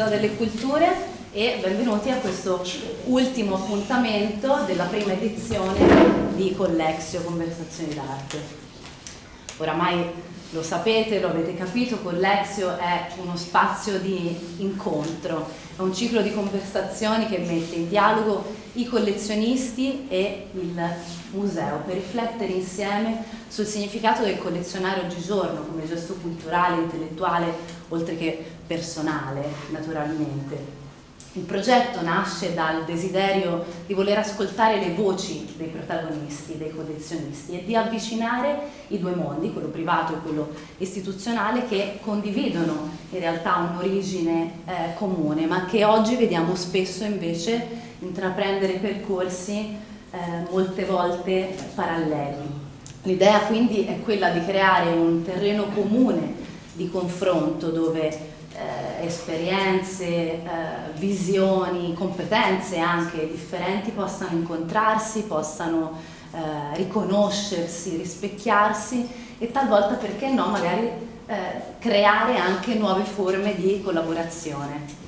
Museo delle Culture e benvenuti a questo ultimo appuntamento della prima edizione di Collexio Conversazioni d'Arte. Oramai lo sapete, lo avete capito, Collexio è uno spazio di incontro, è un ciclo di conversazioni che mette in dialogo i collezionisti e il museo per riflettere insieme sul significato del collezionare oggigiorno come gesto culturale, intellettuale, oltre che personale, naturalmente. Il progetto nasce dal desiderio di voler ascoltare le voci dei protagonisti, dei collezionisti e di avvicinare i due mondi, quello privato e quello istituzionale, che condividono in realtà un'origine comune, ma che oggi vediamo spesso invece intraprendere percorsi molte volte paralleli. L'idea quindi è quella di creare un terreno comune di confronto dove esperienze, visioni, competenze anche differenti possano incontrarsi, possano riconoscersi, rispecchiarsi e talvolta, perché no, magari creare anche nuove forme di collaborazione.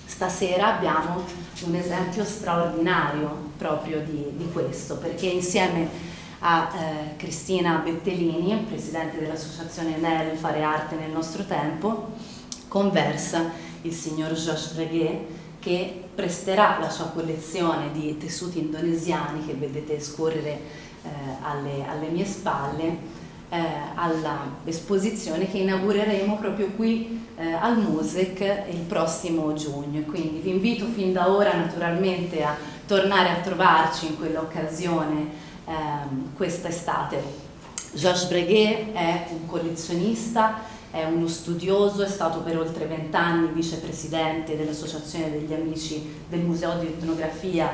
Stasera abbiamo un esempio straordinario proprio di questo, perché insieme a Cristina Bettelini, presidente dell'associazione NEL Fare Arte nel Nostro Tempo, conversa il signor Josh Breguet, che presterà la sua collezione di tessuti indonesiani che vedete scorrere alle mie spalle all'esposizione che inaugureremo proprio qui al Musec il prossimo giugno. Quindi vi invito fin da ora naturalmente a tornare a trovarci in quell'occasione quest'estate. Josh Breguet è un collezionista, è uno studioso, è stato per oltre 20 anni vicepresidente dell'Associazione degli Amici del Museo di Etnografia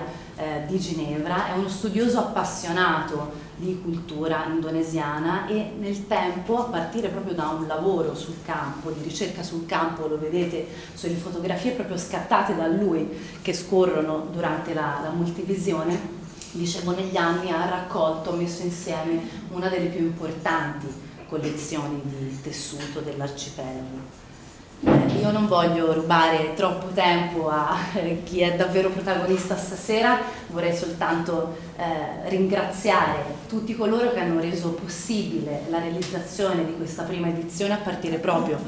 di Ginevra, è uno studioso appassionato di cultura indonesiana e nel tempo, a partire proprio da un lavoro sul campo, di ricerca sul campo, lo vedete sulle fotografie proprio scattate da lui che scorrono durante la multivisione, dicevo, negli anni ha raccolto, messo insieme una delle più importanti collezioni di tessuto dell'arcipelago. Io non voglio rubare troppo tempo a chi è davvero protagonista stasera, vorrei soltanto ringraziare tutti coloro che hanno reso possibile la realizzazione di questa prima edizione, a partire proprio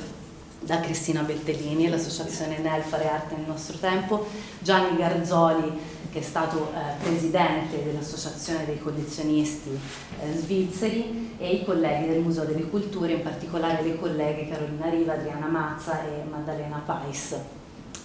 da Cristina Bettelini e l'associazione NEL Fare Arte nel Nostro Tempo, Gianni Garzoli, che è stato presidente dell'Associazione dei Collezionisti Svizzeri, e i colleghi del Museo delle Culture, in particolare le colleghe Carolina Riva, Adriana Mazza e Maddalena Pais.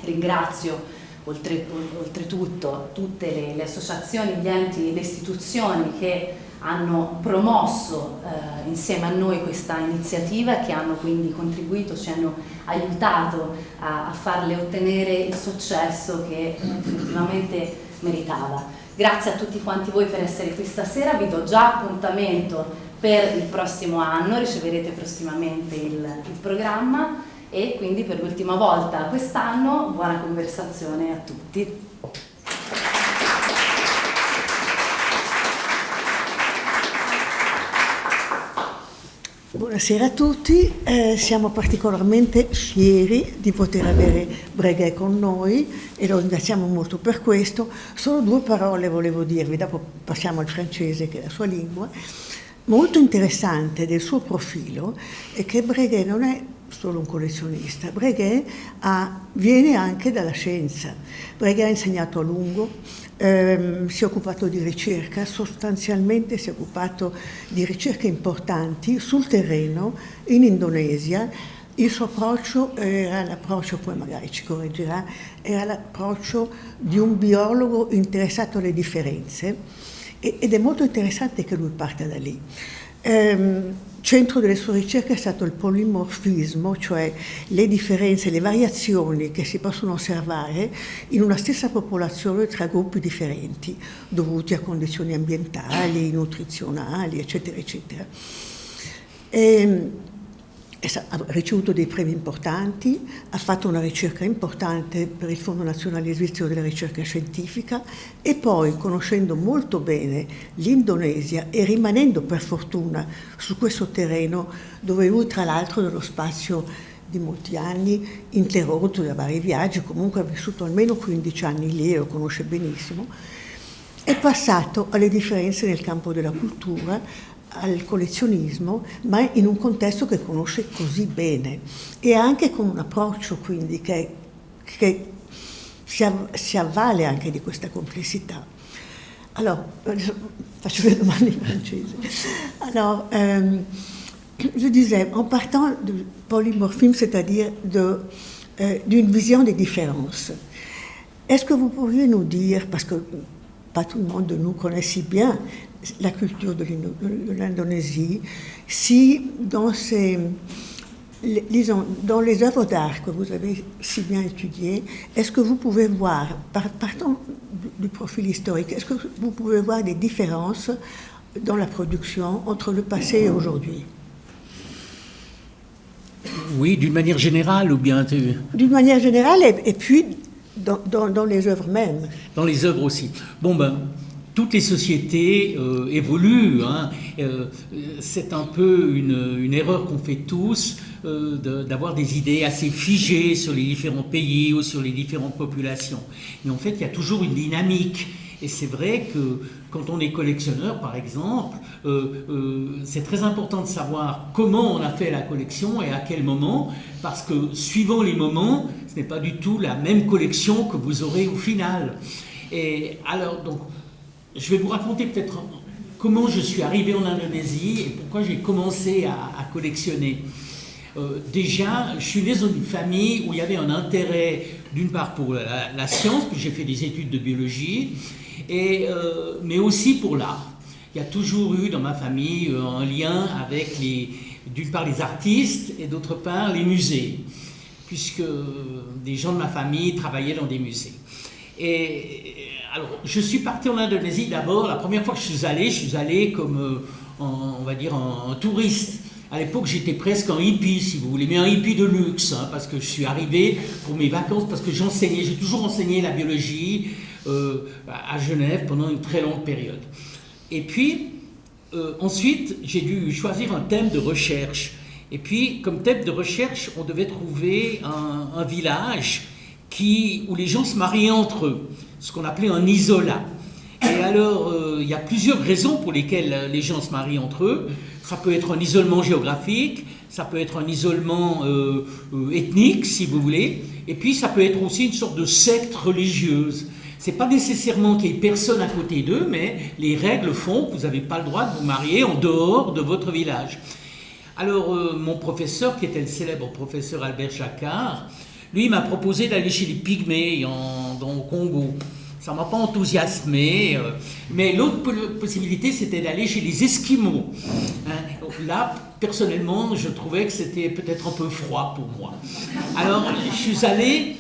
Ringrazio oltretutto tutte le associazioni, gli enti, le istituzioni che hanno promosso insieme a noi questa iniziativa e che hanno quindi contribuito, ci hanno aiutato a farle ottenere il successo che effettivamente meritava. Grazie a tutti quanti voi per essere qui stasera, vi do già appuntamento per il prossimo anno, riceverete prossimamente il programma e quindi per l'ultima volta quest'anno buona conversazione a tutti. Buonasera a tutti, siamo particolarmente fieri di poter avere Breguet con noi e lo ringraziamo molto per questo. Solo 2 parole volevo dirvi, dopo passiamo al francese che è la sua lingua. Molto interessante del suo profilo è che Breguet non è solo un collezionista, Breguet viene anche dalla scienza. Breguet ha insegnato a lungo, si è occupato di ricerca, sostanzialmente si è occupato di ricerche importanti sul terreno in Indonesia. Il suo approccio era l'approccio, poi magari ci correggerà, era l'approccio di un biologo interessato alle differenze ed è molto interessante che lui parta da lì. Centro delle sue ricerche è stato il polimorfismo, cioè le differenze, le variazioni che si possono osservare in una stessa popolazione tra gruppi differenti, dovuti a condizioni ambientali, nutrizionali, eccetera, eccetera. Ha ricevuto dei premi importanti, ha fatto una ricerca importante per il Fondo Nazionale Svizzero della Ricerca Scientifica e poi, conoscendo molto bene l'Indonesia e rimanendo per fortuna su questo terreno, dove lui tra l'altro nello spazio di molti anni, interrotto da vari viaggi, comunque ha vissuto almeno 15 anni lì e lo conosce benissimo, è passato alle differenze nel campo della cultura, al collezionismo, ma in un contesto che conosce così bene e anche con un approccio quindi che si avvale anche di questa complessità. Alors, faccio le domande in francese. Alors, je disais, en partant du polymorphisme, c'est-à-dire d'une vision des différences, est-ce que vous pourriez nous dire, parce que pas tout le monde de nous connaît si bien la culture de l'Indonésie, si dans dans les œuvres d'art que vous avez si bien étudiées, est-ce que vous pouvez voir, partant du profil historique, est-ce que vous pouvez voir des différences dans la production entre le passé et aujourd'hui? Oui, d'une manière générale ou bien... D'une manière générale et puis dans les œuvres mêmes. Dans les œuvres aussi. Bon ben, toutes les sociétés évoluent. Hein. C'est un peu une erreur qu'on fait tous d'avoir des idées assez figées sur les différents pays ou sur les différentes populations. Mais en fait, il y a toujours une dynamique. Et c'est vrai que quand on est collectionneur, par exemple, c'est très important de savoir comment on a fait la collection et à quel moment, parce que suivant les moments, ce n'est pas du tout la même collection que vous aurez au final. Et alors, donc, je vais vous raconter peut-être comment je suis arrivé en Indonésie et pourquoi j'ai commencé à collectionner. Déjà, je suis né dans une famille où il y avait un intérêt, d'une part pour la science, puis j'ai fait des études de biologie, mais aussi pour l'art. Il y a toujours eu dans ma famille un lien avec d'une part les artistes et d'autre part les musées, puisque des gens de ma famille travaillaient dans des musées. Et alors, je suis parti en Indonésie d'abord. La première fois que je suis allé comme, on va dire, un touriste. À l'époque, j'étais presque un hippie, si vous voulez, mais un hippie de luxe, hein, parce que je suis arrivé pour mes vacances, parce que j'ai toujours enseigné la biologie à Genève pendant une très longue période. Et puis, ensuite, j'ai dû choisir un thème de recherche. Et puis, comme thème de recherche, on devait trouver un village où les gens se mariaient entre eux, ce qu'on appelait un isolat. Et alors, il y a plusieurs raisons pour lesquelles les gens se marient entre eux. Ça peut être un isolement géographique, ça peut être un isolement ethnique, si vous voulez, et puis ça peut être aussi une sorte de secte religieuse. C'est pas nécessairement qu'il y ait personne à côté d'eux, mais les règles font que vous n'avez pas le droit de vous marier en dehors de votre village. Alors, mon professeur, qui était le célèbre professeur Albert Jacquard, lui m'a proposé d'aller chez les Pygmées dans le Congo. Ça ne m'a pas enthousiasmé, mais l'autre possibilité, c'était d'aller chez les Esquimaux. Hein. Là, personnellement, je trouvais que c'était peut-être un peu froid pour moi. Alors, je suis allé,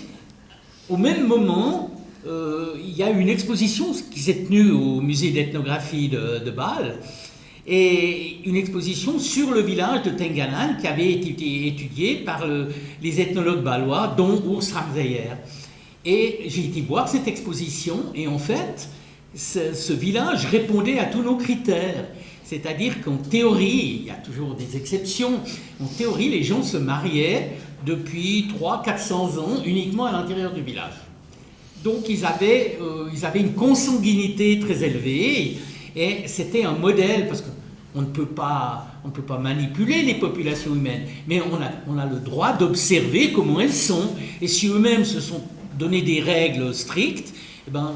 au même moment, il y a une exposition qui s'est tenue au musée d'ethnographie de Bâle, et une exposition sur le village de Tenganan qui avait été étudiée par les ethnologues bâlois, dont Urs Ramseyer. Et j'ai été voir cette exposition, et en fait, ce village répondait à tous nos critères. C'est-à-dire qu'en théorie, il y a toujours des exceptions, en théorie, les gens se mariaient depuis 300-400 ans uniquement à l'intérieur du village. Donc ils avaient une consanguinité très élevée, et c'était un modèle, parce qu'on ne peut pas manipuler les populations humaines, mais on a le droit d'observer comment elles sont, et si eux-mêmes se sont donné des règles strictes, eh ben,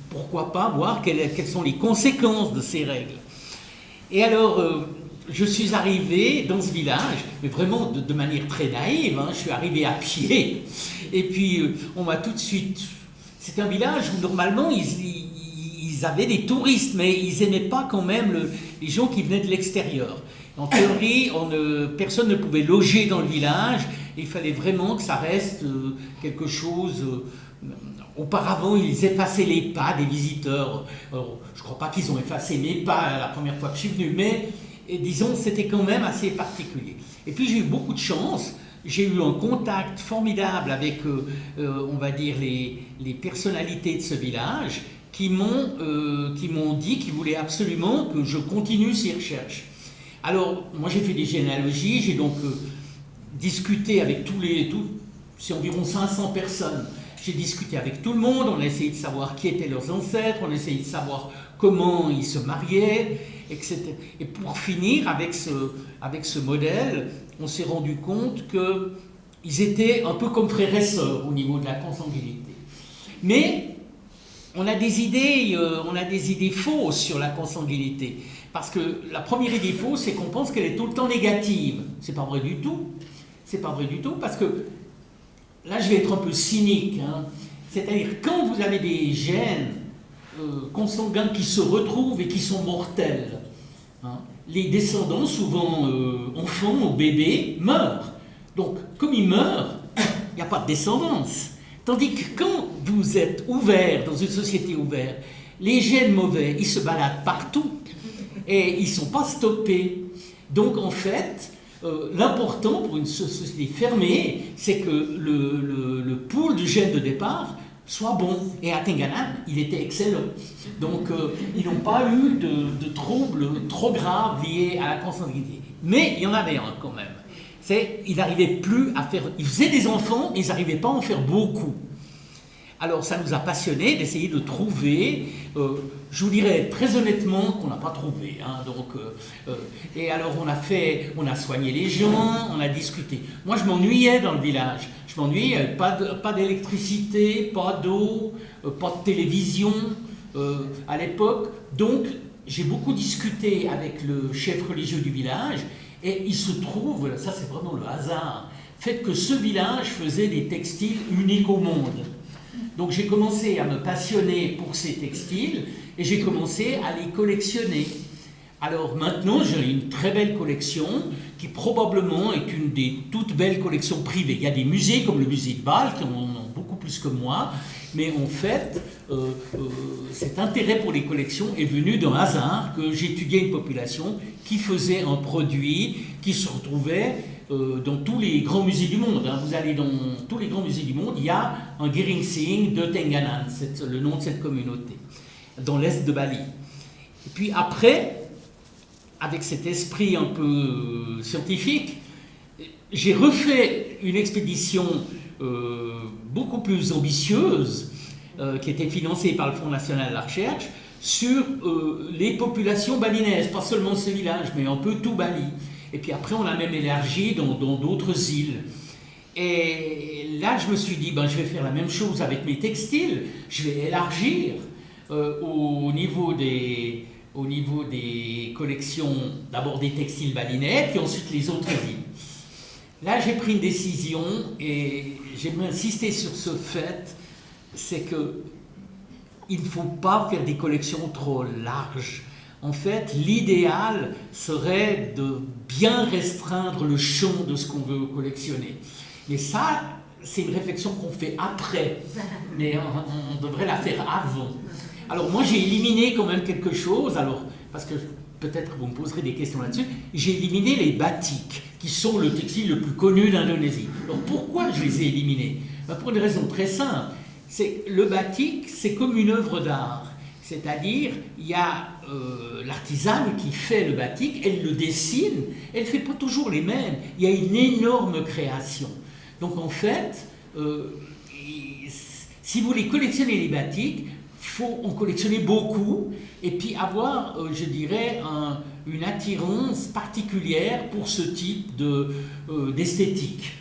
pourquoi pas voir quelles sont les conséquences de ces règles. Et alors, je suis arrivé dans ce village, mais vraiment de manière très naïve, hein, je suis arrivé à pied, et puis on m'a tout de suite... C'est un village où normalement ils avaient des touristes, mais ils n'aimaient pas quand même les gens qui venaient de l'extérieur. En théorie, personne ne pouvait loger dans le village, il fallait vraiment que ça reste quelque chose... Auparavant, ils effaçaient les pas des visiteurs. Alors, je ne crois pas qu'ils ont effacé mes pas la première fois que je suis venu, mais disons, c'était quand même assez particulier. Et puis, j'ai eu beaucoup de chance. J'ai eu un contact formidable avec, on va dire, les personnalités de ce village qui m'ont dit qu'ils voulaient absolument que je continue ces recherches. Alors, moi, j'ai fait des généalogies, j'ai donc discuté avec c'est environ 500 personnes. J'ai discuté avec tout le monde, on a essayé de savoir qui étaient leurs ancêtres, on a essayé de savoir comment ils se mariaient, etc. Et pour finir, avec ce modèle, on s'est rendu compte qu'ils étaient un peu comme frères et sœurs au niveau de la consanguinité. Mais on a des idées fausses sur la consanguinité. Parce que la première idée fausse, c'est qu'on pense qu'elle est tout le temps négative. C'est pas vrai du tout. C'est pas vrai du tout, parce que là, je vais être un peu cynique. Hein. C'est-à-dire, quand vous avez des gènes consanguins qui se retrouvent et qui sont mortels, hein, les descendants, souvent enfants ou bébés, meurent. Donc, comme ils meurent, il n'y a pas de descendance. Tandis que quand vous êtes ouvert, dans une société ouverte, les gènes mauvais, ils se baladent partout et ils ne sont pas stoppés. Donc, en fait, l'important pour une société fermée, c'est que le pool du gène de départ soit bon. Et à Tenganan, il était excellent. Donc, ils n'ont pas eu de troubles trop graves liés à la consanguinité. Mais il y en avait un quand même. Ils n'arrivaient plus à faire... Ils faisaient des enfants, mais ils n'arrivaient pas à en faire beaucoup. Alors, ça nous a passionnés d'essayer de trouver... je vous dirais très honnêtement qu'on n'a pas trouvé. Hein, et alors, on a soigné les gens, on a discuté. Moi, je m'ennuyais dans le village. Je m'ennuyais, pas d'électricité, pas d'eau, pas de télévision à l'époque. Donc, j'ai beaucoup discuté avec le chef religieux du village. Et il se trouve, ça c'est vraiment le hasard, fait que ce village faisait des textiles uniques au monde. Donc j'ai commencé à me passionner pour ces textiles et j'ai commencé à les collectionner. Alors maintenant j'ai une très belle collection qui probablement est une des toutes belles collections privées. Il y a des musées comme le musée de Bâle qui en ont beaucoup plus que moi, mais en fait cet intérêt pour les collections est venu d'un hasard que j'étudiais une population qui faisait un produit qui se retrouvait dans tous les grands musées du monde. Hein. Vous allez dans tous les grands musées du monde, il y a un Giringsing de Tenganan, c'est le nom de cette communauté, dans l'est de Bali. Et puis après, avec cet esprit un peu scientifique, j'ai refait une expédition beaucoup plus ambitieuse, qui était financée par le Fonds national de la recherche, sur les populations balinaises, pas seulement ce village, mais un peu tout Bali. Et puis après, on a même élargi dans d'autres îles. Et là, je me suis dit, je vais faire la même chose avec mes textiles. Je vais élargir au niveau des collections, d'abord des textiles balinais, puis ensuite les autres îles. Là, j'ai pris une décision et j'aimerais insister sur ce fait, c'est que il ne faut pas faire des collections trop larges. En fait, l'idéal serait de bien restreindre le champ de ce qu'on veut collectionner. Mais ça, c'est une réflexion qu'on fait après, mais on devrait la faire avant. Alors moi, j'ai éliminé quand même quelque chose, parce que peut-être vous me poserez des questions là-dessus, j'ai éliminé les batiks, qui sont le textile le plus connu d'Indonésie. Alors pourquoi je les ai éliminés ? Pour une raison très simple. C'est le batik, c'est comme une œuvre d'art. C'est-à-dire, il y a l'artisane qui fait le batik, elle le dessine, elle ne fait pas toujours les mêmes. Il y a une énorme création. Donc en fait, si vous voulez collectionner les batiks, il faut en collectionner beaucoup et puis avoir, je dirais, une attirance particulière pour ce type d'esthétique.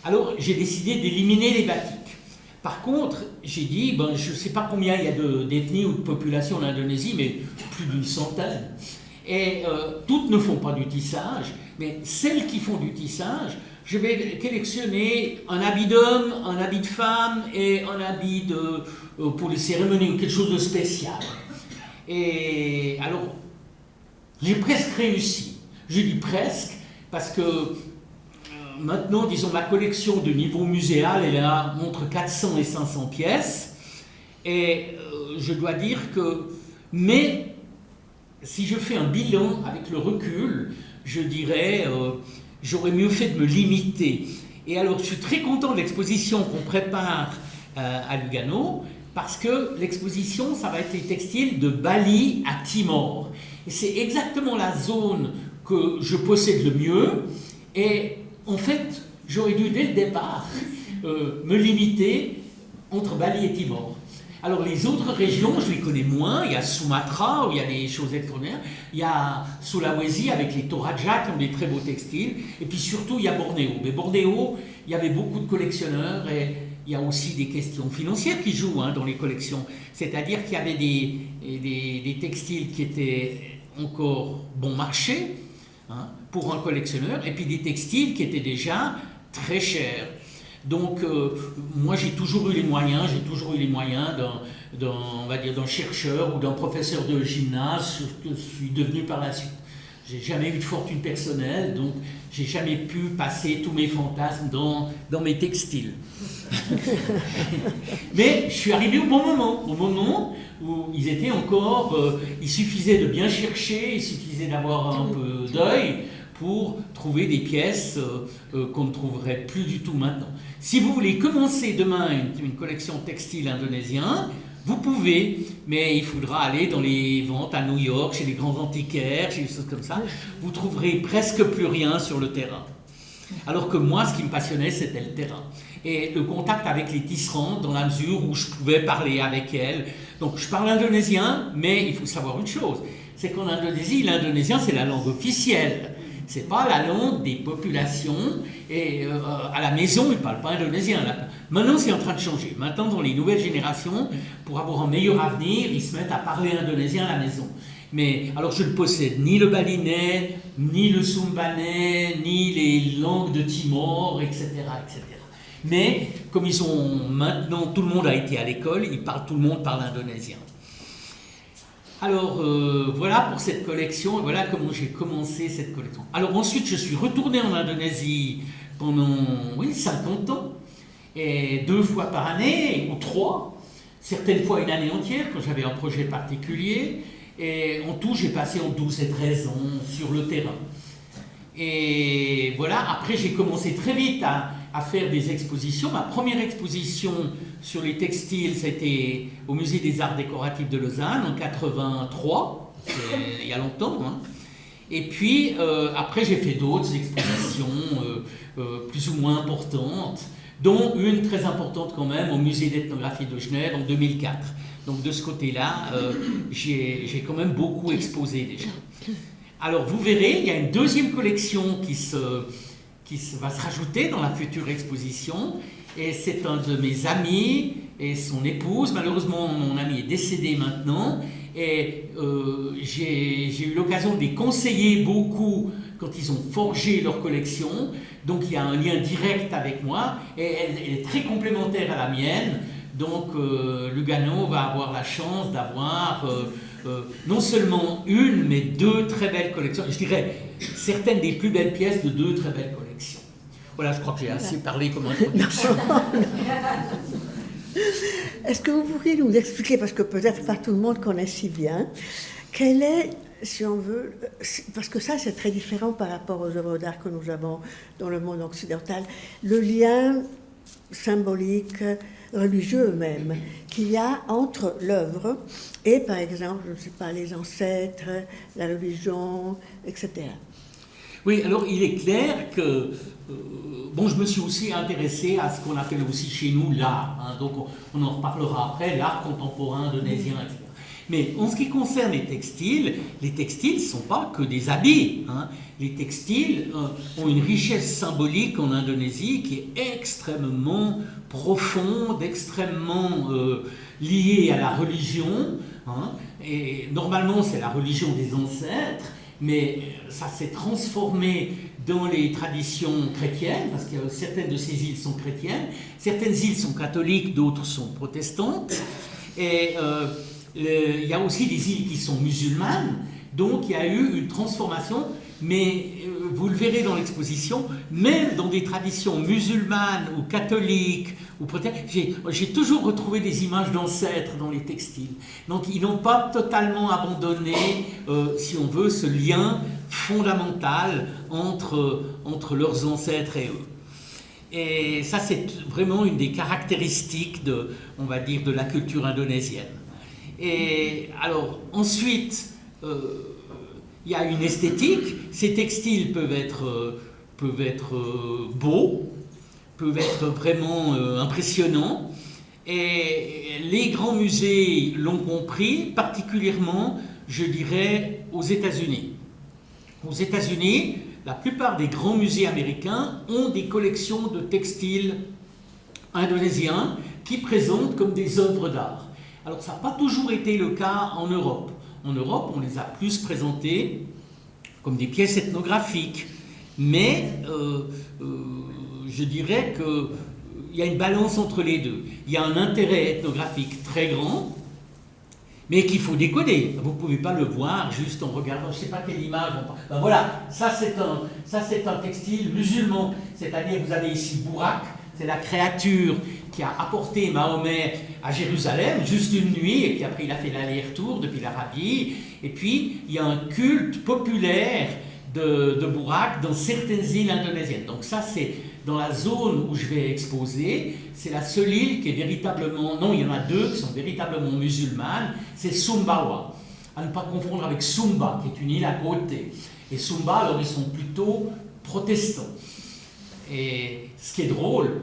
Alors j'ai décidé d'éliminer les batiks. Par contre, j'ai dit, je ne sais pas combien il y a d'ethnies ou de populations en Indonésie, mais plus d'une centaine. Et toutes ne font pas du tissage, mais celles qui font du tissage, je vais collectionner un habit d'homme, un habit de femme et un habit pour les cérémonies ou quelque chose de spécial. Et alors, j'ai presque réussi. Je dis presque parce que maintenant, disons, ma collection de niveau muséal, elle a entre 400 et 500 pièces. Et je dois dire que... Mais, si je fais un bilan avec le recul, je dirais, j'aurais mieux fait de me limiter. Et alors, je suis très content de l'exposition qu'on prépare à Lugano, parce que l'exposition, ça va être les textiles de Bali à Timor. Et c'est exactement la zone que je possède le mieux. Et en fait, j'aurais dû dès le départ me limiter entre Bali et Timor. Alors les autres régions, je les connais moins. Il y a Sumatra, où il y a des choses extraordinaires. Il y a Sulawesi avec les Toraja qui ont des très beaux textiles. Et puis surtout, il y a Bornéo. Mais Bornéo, il y avait beaucoup de collectionneurs et il y a aussi des questions financières qui jouent dans les collections. C'est-à-dire qu'il y avait des textiles qui étaient encore bon marché pour un collectionneur et puis des textiles qui étaient déjà très chers. Donc, moi, j'ai toujours eu les moyens d'un chercheur ou d'un professeur de gymnase que je suis devenu par la suite. J'ai jamais eu de fortune personnelle, donc j'ai jamais pu passer tous mes fantasmes dans mes textiles. Mais je suis arrivé au moment où ils étaient encore... il suffisait de bien chercher, il suffisait d'avoir un peu d'œil pour trouver des pièces qu'on ne trouverait plus du tout maintenant. Si vous voulez commencer demain une collection textile indonésien, vous pouvez, mais il faudra aller dans les ventes à New York, chez les grands antiquaires, chez des choses comme ça. Vous trouverez presque plus rien sur le terrain. Alors que moi, ce qui me passionnait, c'était le terrain. Et le contact avec les tisserands, dans la mesure où je pouvais parler avec elles. Donc je parle indonésien, mais il faut savoir une chose, c'est qu'en Indonésie, l'indonésien, c'est la langue officielle. C'est pas la langue des populations et à la maison ils ne parlent pas indonésien. Maintenant c'est en train de changer. Maintenant dans les nouvelles générations, pour avoir un meilleur avenir, ils se mettent à parler indonésien à la maison. Mais alors je ne possède ni le balinais, ni le sumbanais, ni les langues de Timor, etc., etc. Mais comme ils ont maintenant, tout le monde a été à l'école, tout le monde parle indonésien. Alors voilà pour cette collection, et voilà comment j'ai commencé cette collection. Alors ensuite je suis retourné en Indonésie pendant 50 ans, et 2 fois par année, ou 3, certaines fois une année entière quand j'avais un projet particulier, et en tout j'ai passé en 12 et 13 ans sur le terrain. Et voilà, après j'ai commencé très vite à faire des expositions. Ma première exposition sur les textiles, c'était au Musée des Arts Décoratifs de Lausanne en 83, il y a longtemps. Et puis après j'ai fait d'autres expositions plus ou moins importantes, dont une très importante quand même au Musée d'ethnographie de Genève en 2004. Donc de ce côté-là, j'ai quand même beaucoup exposé déjà. Alors vous verrez, il y a une deuxième collection qui va se rajouter dans la future exposition, et c'est un de mes amis et son épouse. Malheureusement mon ami est décédé maintenant, et j'ai eu l'occasion de les conseiller beaucoup quand ils ont forgé leur collection, donc il y a un lien direct avec moi, et elle est très complémentaire à la mienne. Donc Lugano va avoir la chance d'avoir non seulement une, mais 2 très belles collections. Je dirais certaines des plus belles pièces de 2 très belles collections. Voilà, je crois que j'ai assez parlé comme introduction. Est-ce que vous pourriez nous expliquer, parce que peut-être pas tout le monde connaît si bien, quel est, si on veut, parce que ça c'est très différent par rapport aux œuvres d'art que nous avons dans le monde occidental, le lien symbolique, religieux même, qu'il y a entre l'œuvre et, par exemple, je ne sais pas, les ancêtres, la religion, etc. Oui, alors il est clair que, je me suis aussi intéressé à ce qu'on appelle aussi chez nous l'art, donc on en reparlera après, l'art contemporain indonésien, etc. Mais en ce qui concerne les textiles ne sont pas que des habits. Les textiles ont une richesse symbolique en Indonésie qui est extrêmement profonde, extrêmement liée à la religion. Et normalement, c'est la religion des ancêtres, mais ça s'est transformé dans les traditions chrétiennes, parce que certaines de ces îles sont chrétiennes, certaines îles sont catholiques, d'autres sont protestantes. Et il y a aussi des îles qui sont musulmanes, donc il y a eu une transformation, mais vous le verrez dans l'exposition, même dans des traditions musulmanes ou catholiques, ou protestantes, j'ai toujours retrouvé des images d'ancêtres dans les textiles. Donc ils n'ont pas totalement abandonné, si on veut, ce lien fondamental entre leurs ancêtres et eux. Et ça, c'est vraiment une des caractéristiques on va dire, de la culture indonésienne. Et alors, ensuite, il y a une esthétique. Ces textiles peuvent être peuvent être beaux, peuvent être vraiment impressionnants. Et les grands musées l'ont compris, particulièrement, je dirais, aux États-Unis. Aux États-Unis, la plupart des grands musées américains ont des collections de textiles indonésiens qui présentent comme des œuvres d'art. Alors ça n'a pas toujours été le cas en Europe. En Europe, on les a plus présentés comme des pièces ethnographiques. Mais je dirais qu'il y a une balance entre les deux. Il y a un intérêt ethnographique très grand, mais qu'il faut décoder. Vous ne pouvez pas le voir juste en regardant, je ne sais pas quelle image. Ben voilà, ça c'est un textile musulman. C'est-à-dire, vous avez ici Bourak, c'est la créature qui a apporté Mahomet à Jérusalem, juste une nuit, et puis après il a fait l'aller-retour depuis l'Arabie. Et puis, il y a un culte populaire de Bourak dans certaines îles indonésiennes. Donc ça, c'est dans la zone où je vais exposer, c'est la seule île qui est véritablement, non, il y en a deux qui sont véritablement musulmanes, c'est Sumbawa, à ne pas confondre avec Sumba, qui est une île à côté. Et Sumba, alors ils sont plutôt protestants. Et ce qui est drôle,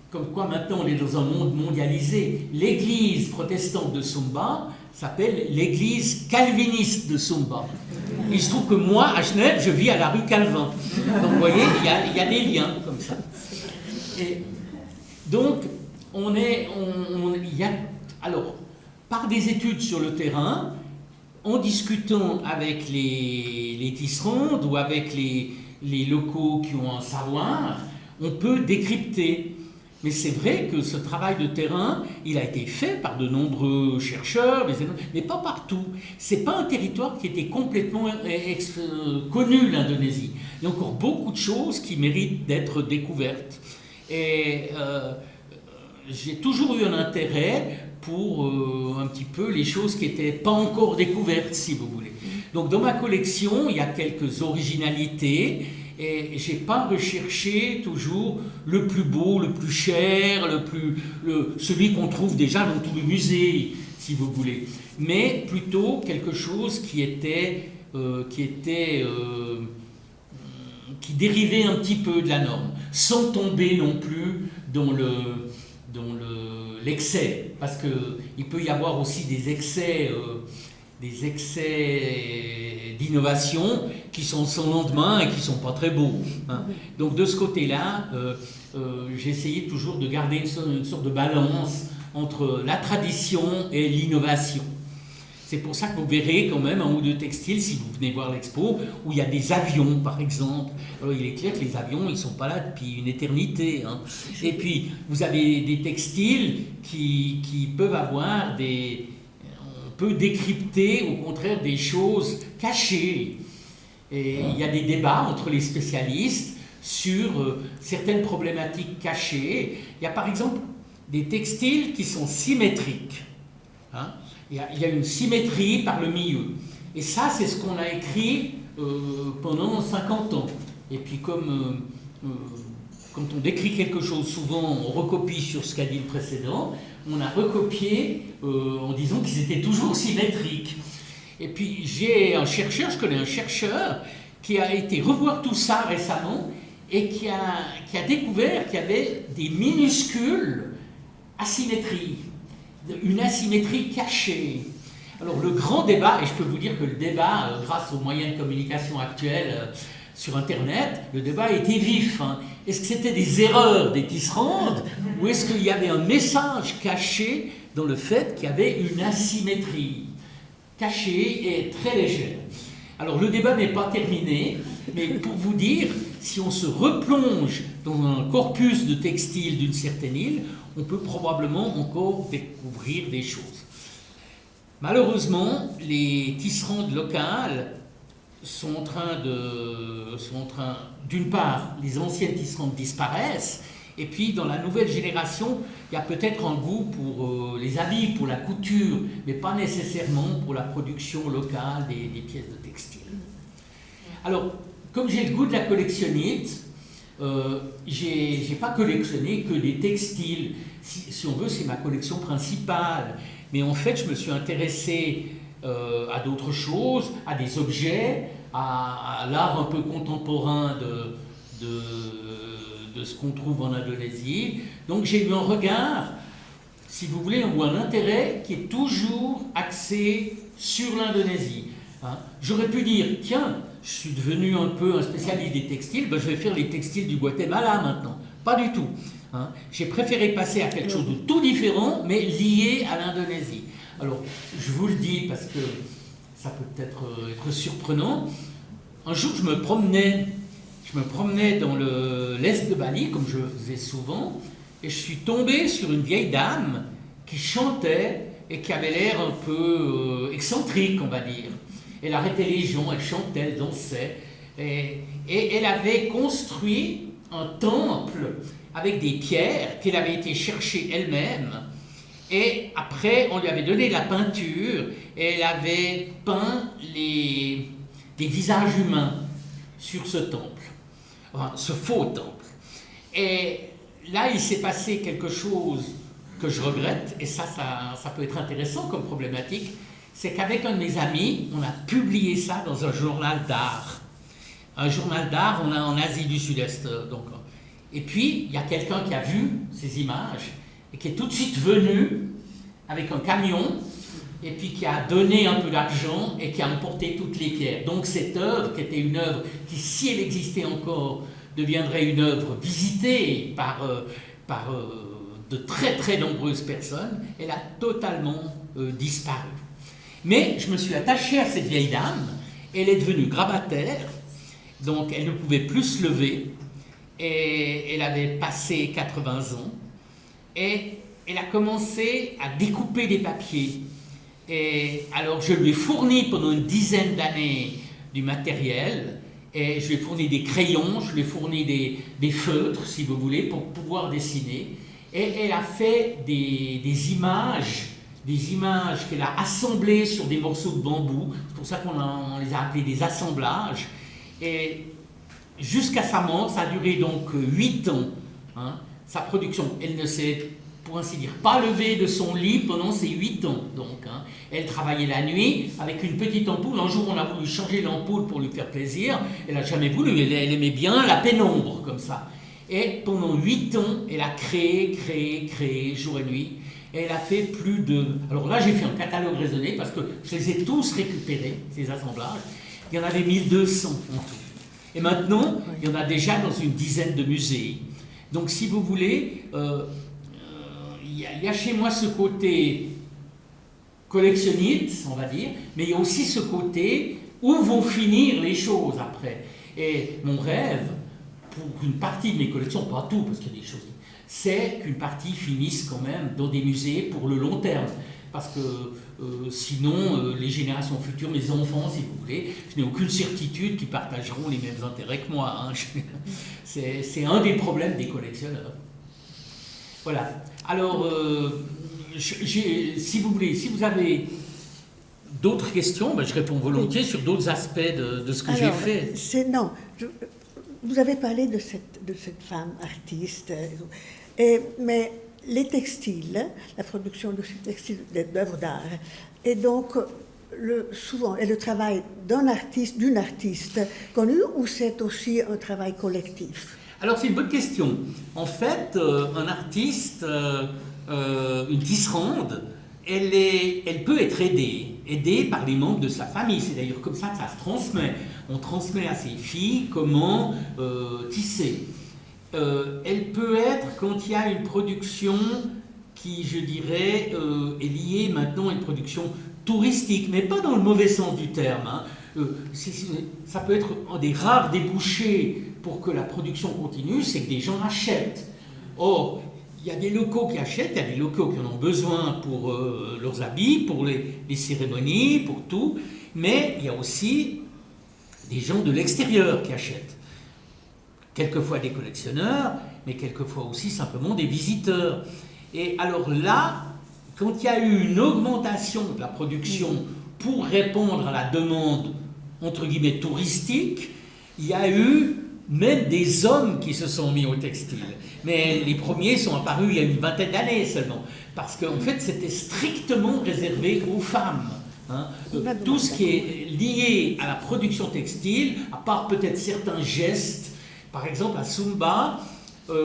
comme quoi maintenant on est dans un monde mondialisé, l'église protestante de Sumba s'appelle l'église calviniste de Sumba. Il se trouve que moi, à Genève, je vis à la rue Calvin. Donc vous voyez, il y a des liens comme ça. Et donc, alors, par des études sur le terrain, en discutant avec les tisserandes ou avec les locaux qui ont un savoir, on peut décrypter. Mais c'est vrai que ce travail de terrain, il a été fait par de nombreux chercheurs, mais pas partout. Ce n'est pas un territoire qui était complètement connu, l'Indonésie. Il y a encore beaucoup de choses qui méritent d'être découvertes. Et j'ai toujours eu un intérêt pour un petit peu les choses qui n'étaient pas encore découvertes, si vous voulez. Donc dans ma collection, il y a quelques originalités. Et je n'ai pas recherché toujours le plus beau, le plus cher, celui qu'on trouve déjà dans tous les musées, si vous voulez. Mais plutôt quelque chose qui dérivait un petit peu de la norme, sans tomber non plus dans l'excès. Parce qu'il peut y avoir aussi des excès d'innovation qui sont sans lendemain et qui ne sont pas très beaux. Hein. Donc de ce côté-là, j'ai essayé toujours de garder une sorte de balance entre la tradition et l'innovation. C'est pour ça que vous verrez quand même un ou deux textiles, si vous venez voir l'expo, où il y a des avions, par exemple. Alors il est clair que les avions, ils ne sont pas là depuis une éternité. Hein. Et puis, vous avez des textiles qui peuvent avoir peut décrypter au contraire des choses cachées. Et il y a des débats entre les spécialistes sur certaines problématiques cachées. Il y a par exemple des textiles qui sont symétriques. Hein. Il y a une symétrie par le milieu. Et ça, c'est ce qu'on a écrit pendant 50 ans. Et puis comme quand on décrit quelque chose, souvent on recopie sur ce qu'a dit le précédent, on a recopié en disant qu'ils étaient toujours symétriques. Et puis je connais un chercheur qui a été revoir tout ça récemment et qui a découvert qu'il y avait des minuscules asymétries, une asymétrie cachée. Alors le grand débat, et je peux vous dire que le débat, grâce aux moyens de communication actuels sur Internet, le débat était vif. Hein. Est-ce que c'était des erreurs des tisserandes ou est-ce qu'il y avait un message caché dans le fait qu'il y avait une asymétrie cachée et très légère? Alors le débat n'est pas terminé, mais pour vous dire, si on se replonge dans un corpus de textiles d'une certaine île, on peut probablement encore découvrir des choses. Malheureusement, les tisserandes locales sont en train, d'une part, les anciennes tisserandes disparaissent, et puis dans la nouvelle génération, il y a peut-être un goût pour les habits, pour la couture, mais pas nécessairement pour la production locale des pièces de textile. Alors, comme j'ai le goût de la collectionnite, j'ai pas collectionné que des textiles. Si on veut, c'est ma collection principale. Mais en fait, je me suis intéressé à d'autres choses, à des objets, à l'art un peu contemporain de ce qu'on trouve en Indonésie. Donc j'ai eu un regard, si vous voulez, ou un intérêt qui est toujours axé sur l'Indonésie. Hein. J'aurais pu dire, tiens, je suis devenu un peu un spécialiste des textiles, ben je vais faire les textiles du Guatemala maintenant. Pas du tout. Hein. J'ai préféré passer à quelque chose de tout différent, mais lié à l'Indonésie. Alors, je vous le dis parce que ça peut peut-être être surprenant. Un jour, je me promenais dans l'est de Bali, comme je faisais souvent, et je suis tombé sur une vieille dame qui chantait et qui avait l'air un peu excentrique, on va dire. Elle arrêtait les gens, elle chantait, elle dansait, et elle avait construit un temple avec des pierres qu'elle avait été chercher elle-même, et après on lui avait donné de la peinture, et elle avait peint des visages humains sur ce temple, enfin, ce faux temple. Et là, il s'est passé quelque chose que je regrette, et ça peut être intéressant comme problématique, c'est qu'avec un de mes amis, on a publié ça dans un journal d'art. Un journal d'art, on a en Asie du Sud-Est. Donc. Et puis, il y a quelqu'un qui a vu ces images, et qui est tout de suite venu avec un camion, et puis qui a donné un peu d'argent, et qui a emporté toutes les pierres. Donc cette œuvre, qui était une œuvre qui, si elle existait encore, deviendrait une œuvre visitée par de très très nombreuses personnes, elle a totalement disparu. Mais je me suis attaché à cette vieille dame, elle est devenue grabataire, donc elle ne pouvait plus se lever, et elle avait passé 80 ans, et elle a commencé à découper des papiers. Et alors je lui ai fourni pendant une dizaine d'années du matériel, et je lui ai fourni des crayons, je lui ai fourni des feutres, si vous voulez, pour pouvoir dessiner. Et elle a fait des images qu'elle a assemblées sur des morceaux de bambou. C'est pour ça qu'on les a appelés des assemblages. Et jusqu'à sa mort, ça a duré donc 8 ans, hein, sa production. Elle ne s'est, pour ainsi dire, pas levée de son lit pendant ces 8 ans. Donc, hein. Elle travaillait la nuit avec une petite ampoule. Un jour, on a voulu changer l'ampoule pour lui faire plaisir. Elle n'a jamais voulu, elle aimait bien la pénombre, comme ça. Et pendant 8 ans, elle a créé, jour et nuit. Et elle a fait plus de... Alors là, j'ai fait un catalogue raisonné parce que je les ai tous récupérés, ces assemblages. Il y en avait 1200 en tout. Et maintenant, il y en a déjà dans une dizaine de musées. Donc, si vous voulez, il y a chez moi ce côté collectionniste, on va dire, mais il y a aussi ce côté où vont finir les choses après. Et mon rêve, pour une partie de mes collections, pas tout, parce qu'il y a des choses, c'est qu'une partie finisse quand même dans des musées pour le long terme. Parce que sinon, les générations futures, mes enfants, si vous voulez, je n'ai aucune certitude qu'ils partageront les mêmes intérêts que moi. Hein. C'est un des problèmes des collectionneurs. Voilà. Alors, si vous voulez, si vous avez d'autres questions, ben je réponds volontiers sur d'autres aspects de ce que j'ai fait. Vous avez parlé de cette femme artiste, mais les textiles, la production de ces textiles, d'œuvres d'art, et donc souvent le travail d'une artiste connue, ou c'est aussi un travail collectif? Alors c'est une bonne question. En fait, un artiste, une tisserande, elle peut être aidée par les membres de sa famille. C'est d'ailleurs comme ça que ça se transmet. On transmet à ses filles comment tisser. Elle peut être, quand il y a une production qui, je dirais, est liée maintenant à une production touristique, mais pas dans le mauvais sens du terme. Hein. Ça peut être un des rares débouchés pour que la production continue, c'est que des gens achètent. Or, il y a des locaux qui achètent, il y a des locaux qui en ont besoin pour leurs habits, pour les cérémonies, pour tout, mais il y a aussi des gens de l'extérieur qui achètent. Quelquefois des collectionneurs, mais quelquefois aussi simplement des visiteurs. Et alors là, quand il y a eu une augmentation de la production pour répondre à la demande, entre guillemets, touristique, il y a eu même des hommes qui se sont mis au textile. Mais les premiers sont apparus il y a une vingtaine d'années seulement, parce qu'en fait, c'était strictement réservé aux femmes. Hein. Tout ce qui est lié à la production textile, à part peut-être certains gestes, Par exemple, à Sumba, quand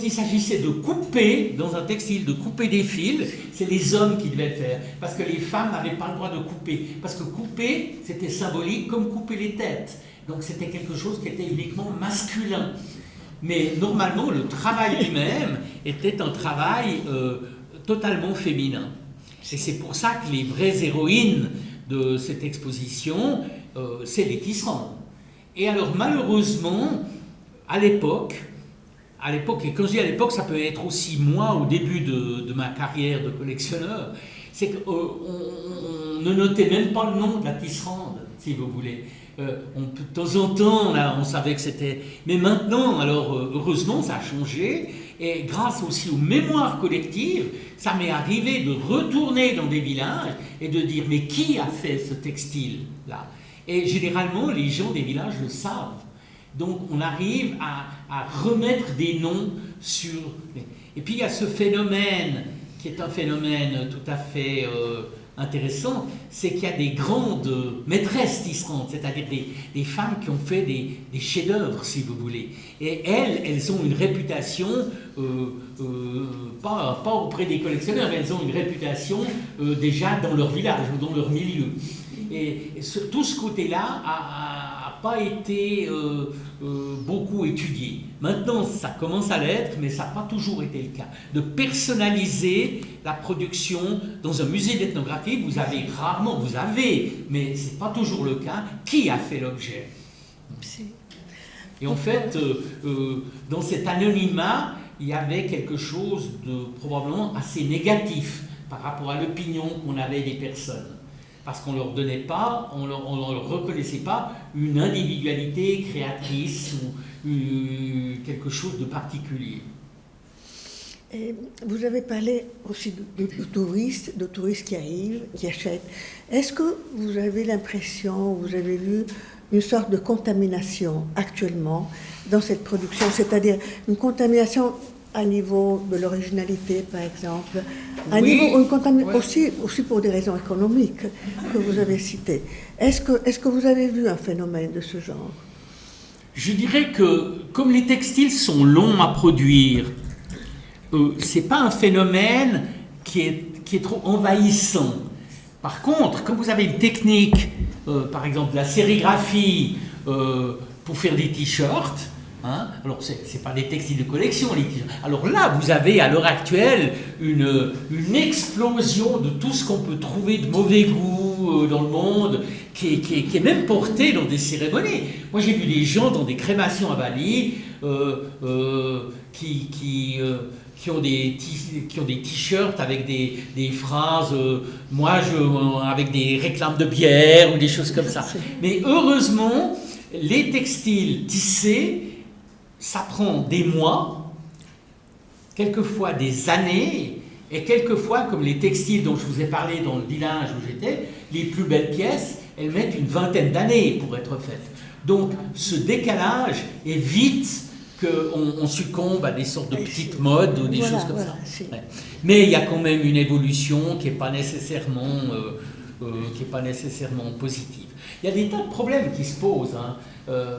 il s'agissait de couper, dans un textile, de couper des fils, c'est les hommes qui devaient le faire, parce que les femmes n'avaient pas le droit de couper. Parce que couper, c'était symbolique comme couper les têtes. Donc c'était quelque chose qui était uniquement masculin. Mais normalement, le travail lui-même était un travail totalement féminin. Et c'est pour ça que les vraies héroïnes de cette exposition, c'est les tisserandes. Et alors malheureusement, à l'époque, et quand je dis à l'époque, ça peut être aussi moi au début de ma carrière de collectionneur, c'est qu'on ne notait même pas le nom de la tisserande, si vous voulez. De temps en temps, on savait que c'était... Mais maintenant, alors heureusement, ça a changé. Et grâce aussi aux mémoires collectives, ça m'est arrivé de retourner dans des villages et de dire, mais qui a fait ce textile-là? Et généralement, les gens des villages le savent. Donc on arrive à remettre des noms sur... Et puis il y a ce phénomène, qui est un phénomène tout à fait intéressant, c'est qu'il y a des grandes maîtresses tisserandes, c'est-à-dire des femmes qui ont fait des chefs-d'œuvre, si vous voulez. Et elles ont une réputation, pas auprès des collectionneurs, mais elles ont une réputation déjà dans leur village ou dans leur milieu. Et tout ce côté-là a pas été beaucoup étudié. Maintenant, ça commence à l'être, mais ça n'a pas toujours été le cas. De personnaliser la production dans un musée d'ethnographie, vous avez, mais ce n'est pas toujours le cas, qui a fait l'objet. Et en fait, dans cet anonymat, il y avait quelque chose de probablement assez négatif par rapport à l'opinion qu'on avait des personnes. Parce qu'on ne leur donnait pas, on leur reconnaissait pas une individualité créatrice ou quelque chose de particulier. Et vous avez parlé aussi de touristes qui arrivent, qui achètent. Est-ce que vous avez l'impression, vous avez vu une sorte de contamination actuellement dans cette production, c'est-à-dire une contamination à niveau de l'originalité, par exemple, aussi pour des raisons économiques que vous avez citées. Est-ce que vous avez vu un phénomène de ce genre? Je dirais que, comme les textiles sont longs à produire, c'est pas un phénomène qui est trop envahissant. Par contre, quand vous avez une technique, par exemple la sérigraphie, pour faire des t-shirts, alors c'est pas des textiles de collection, les t-shirts. Alors là, vous avez à l'heure actuelle une explosion de tout ce qu'on peut trouver de mauvais goût dans le monde, qui est même porté dans des cérémonies. Moi, j'ai vu des gens dans des crémations à Bali qui ont des t-shirts avec des phrases, avec des réclames de bière ou des choses comme ça. Mais heureusement, les textiles tissés, ça prend des mois, quelquefois des années, et quelquefois, comme les textiles dont je vous ai parlé dans le village où j'étais, les plus belles pièces, elles mettent une vingtaine d'années pour être faites. Donc ce décalage évite qu'on succombe à des sortes de petites modes ou des choses comme ça. Ouais. Mais il y a quand même une évolution qui n'est pas nécessairement positive. Il y a des tas de problèmes qui se posent,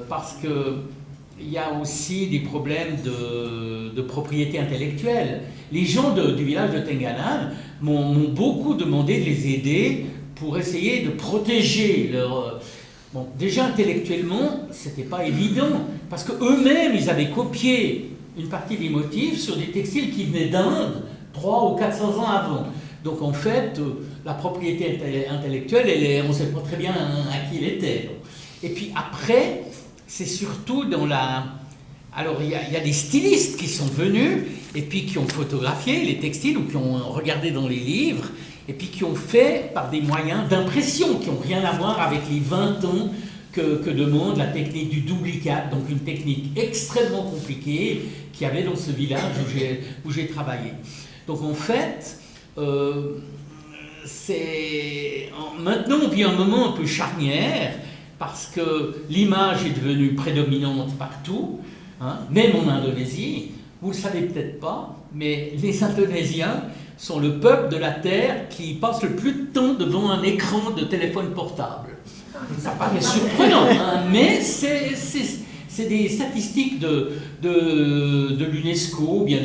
parce qu'il y a aussi des problèmes de propriété intellectuelle. Les gens du village de Tenganan m'ont beaucoup demandé de les aider pour essayer de protéger leur... Bon, déjà intellectuellement, c'était pas évident, parce qu'eux-mêmes, ils avaient copié une partie des motifs sur des textiles qui venaient d'Inde 300 ou 400 ans avant. Donc en fait, la propriété intellectuelle, on ne sait pas très bien à qui elle était. Et puis après, c'est surtout dans la... Alors il y a des stylistes qui sont venus, et puis qui ont photographié les textiles, ou qui ont regardé dans les livres, et puis qui ont fait par des moyens d'impression qui n'ont rien à voir avec les 20 ans que demande la technique du doublicat, donc une technique extrêmement compliquée qu'il y avait dans ce village où j'ai travaillé. Donc en fait, maintenant on vit un moment un peu charnière, parce que l'image est devenue prédominante partout, même en Indonésie. Vous ne le savez peut-être pas, mais les Indonésiens sont le peuple de la Terre qui passe le plus de temps devant un écran de téléphone portable. Ça paraît surprenant, hein, mais c'est des statistiques de l'UNESCO, ou bien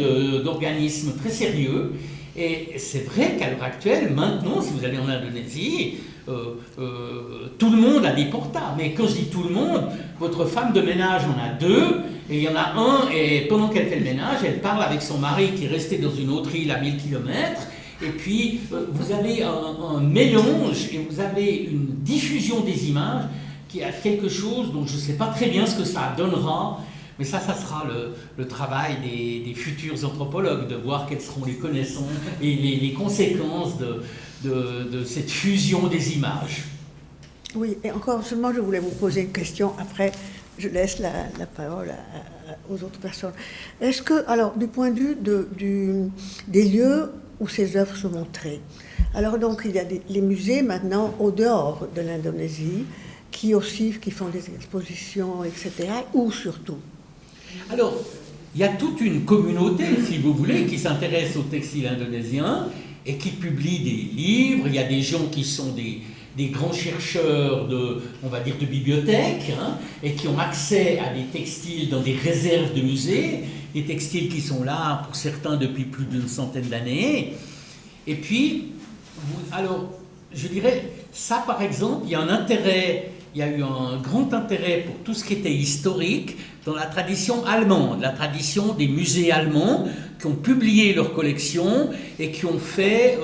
d'organismes très sérieux. Et c'est vrai qu'à l'heure actuelle, maintenant, si vous allez en Indonésie, tout le monde a des portables. Mais quand je dis tout le monde, votre femme de ménage en a deux, et il y en a un, et pendant qu'elle fait le ménage, elle parle avec son mari qui est resté dans une autre île à 1000 km. Et puis, vous avez un mélange et vous avez une diffusion des images qui a quelque chose dont je ne sais pas très bien ce que ça donnera. Mais ça sera le travail des futurs anthropologues, de voir quelles seront les connaissances et les conséquences de cette fusion des images. Oui, et encore seulement, je voulais vous poser une question. Après, je laisse la parole aux autres personnes. Est-ce que, alors, du point de vue des lieux où ces œuvres sont montrées, alors donc il y a les musées maintenant au dehors de l'Indonésie qui font des expositions, etc., ou surtout? Alors, il y a toute une communauté, si vous voulez, qui s'intéresse au textile indonésien et qui publie des livres. Il y a des gens qui sont des grands chercheurs on va dire, de bibliothèques, hein, et qui ont accès à des textiles dans des réserves de musées, des textiles qui sont là, pour certains, depuis plus d'une centaine d'années. Et puis, alors, je dirais, ça par exemple, il y a eu un grand intérêt pour tout ce qui était historique dans la tradition allemande, la tradition des musées allemands qui ont publié leurs collections et qui ont fait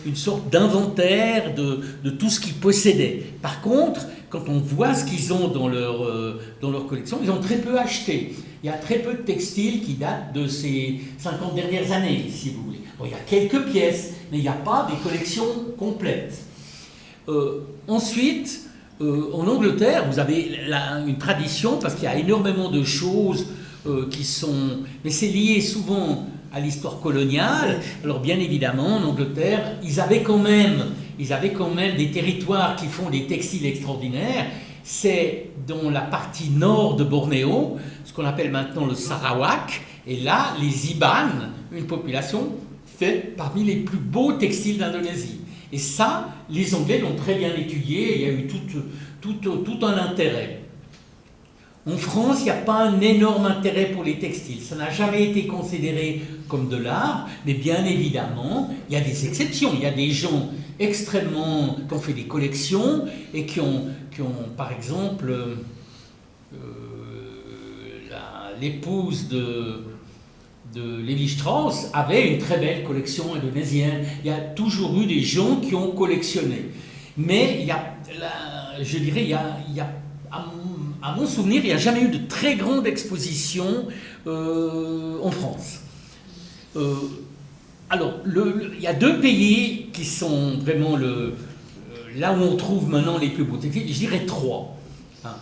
une sorte d'inventaire de tout ce qu'ils possédaient. Par contre, quand on voit ce qu'ils ont dans leur collection, ils ont très peu acheté. Il y a très peu de textiles qui datent de ces 50 dernières années, si vous voulez. Bon, il y a quelques pièces, mais il n'y a pas des collections complètes. Ensuite, en Angleterre, vous avez une tradition, parce qu'il y a énormément de choses qui sont... Mais c'est lié souvent à l'histoire coloniale. Alors bien évidemment, en Angleterre, ils avaient quand même des territoires qui font des textiles extraordinaires. C'est dans la partie nord de Bornéo, ce qu'on appelle maintenant le Sarawak. Et là, les Iban, une population, fait parmi les plus beaux textiles d'Indonésie. Et ça, les Anglais l'ont très bien étudié et il y a eu tout un intérêt. En France, il n'y a pas un énorme intérêt pour les textiles. Ça n'a jamais été considéré comme de l'art, mais bien évidemment, il y a des exceptions. Il y a des gens extrêmement... qui ont fait des collections et qui ont par exemple, l'épouse de Lévi-Strauss avait une très belle collection indonésienne. Il y a toujours eu des gens qui ont collectionné. Mais je dirais, à mon souvenir, il n'y a jamais eu de très grande exposition en France. Alors, il y a deux pays qui sont vraiment là où on trouve maintenant les plus beaux textiles. Je dirais trois. Hein.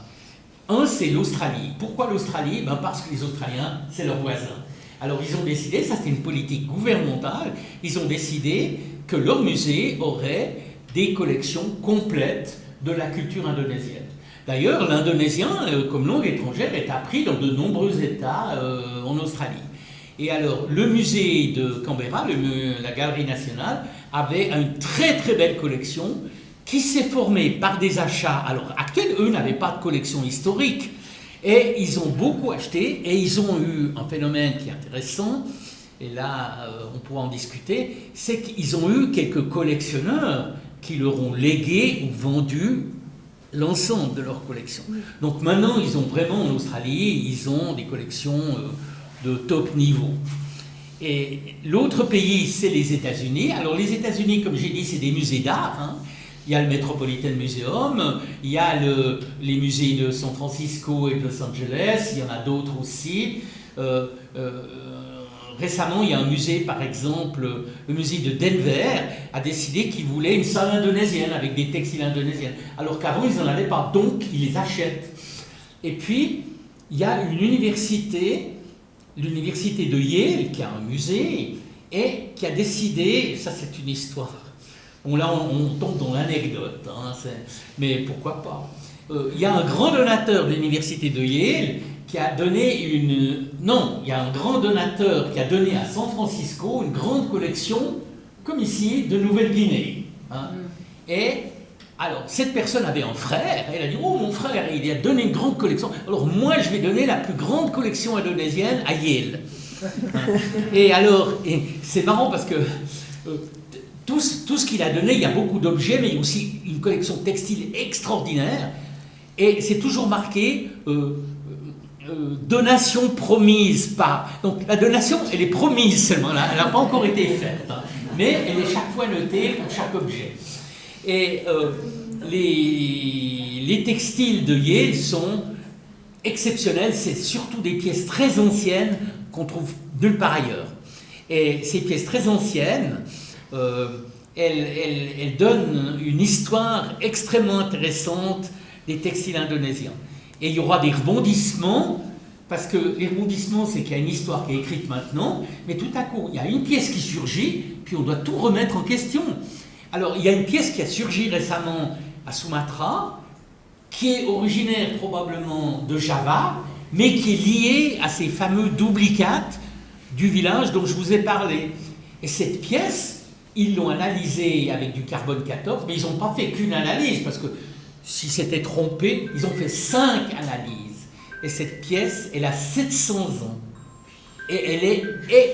Un, c'est l'Australie. Pourquoi l'Australie? Parce que les Australiens, c'est leurs voisins. Alors ils ont décidé, ça c'est une politique gouvernementale, ils ont décidé que leur musée aurait des collections complètes de la culture indonésienne. D'ailleurs, l'indonésien, comme langue étrangère, est appris dans de nombreux États en Australie. Et alors, le musée de Canberra, la Galerie nationale, avait une très très belle collection qui s'est formée par des achats. Alors, actuels, eux n'avaient pas de collection historique. Et ils ont beaucoup acheté et ils ont eu un phénomène qui est intéressant, et là on pourra en discuter, c'est qu'ils ont eu quelques collectionneurs qui leur ont légué ou vendu l'ensemble de leur collection. Donc maintenant ils ont vraiment en Australie, ils ont des collections de top niveau. Et l'autre pays c'est les États-Unis. Alors les États-Unis, comme j'ai dit, c'est des musées d'art, hein. Il y a le Metropolitan Museum, il y a les musées de San Francisco et de Los Angeles, il y en a d'autres aussi. Récemment, il y a un musée, par exemple, le musée de Denver a décidé qu'il voulait une salle indonésienne avec des textiles indonésiens, alors qu'avant, ils n'en avaient pas, donc ils les achètent. Et puis, il y a une université, l'université de Yale, qui a un musée, et qui a décidé, ça c'est une histoire. Bon, là, on tombe dans l'anecdote, hein, mais pourquoi pas. Il y a un grand donateur de l'université de Yale qui a donné il y a un grand donateur qui a donné à San Francisco une grande collection, comme ici, de Nouvelle-Guinée. Hein. Et Alors, cette personne avait un frère, elle a dit « Oh, mon frère, il a donné une grande collection, alors moi, je vais donner la plus grande collection indonésienne à Yale. » Et alors, c'est marrant parce que tout ce qu'il a donné, il y a beaucoup d'objets, mais il y a aussi une collection textile extraordinaire, et c'est toujours marqué donation promise par. Donc, la donation, elle est promise seulement, elle n'a pas encore été faite, hein, mais elle est chaque fois notée pour chaque objet. Et les textiles de Yale sont exceptionnels, c'est surtout des pièces très anciennes qu'on trouve nulle part ailleurs. Et ces pièces très anciennes, elles donnent une histoire extrêmement intéressante des textiles indonésiens. Et il y aura des rebondissements, parce que les rebondissements, c'est qu'il y a une histoire qui est écrite maintenant, mais tout à coup, il y a une pièce qui surgit, puis on doit tout remettre en question. Alors, il y a une pièce qui a surgi récemment à Sumatra, qui est originaire probablement de Java, mais qui est liée à ces fameux duplicates du village dont je vous ai parlé. Et cette pièce, ils l'ont analysée avec du carbone 14, mais ils n'ont pas fait qu'une analyse, parce que si c'était trompé, ils ont fait 5 analyses. Et cette pièce, elle a 700 ans. Et elle est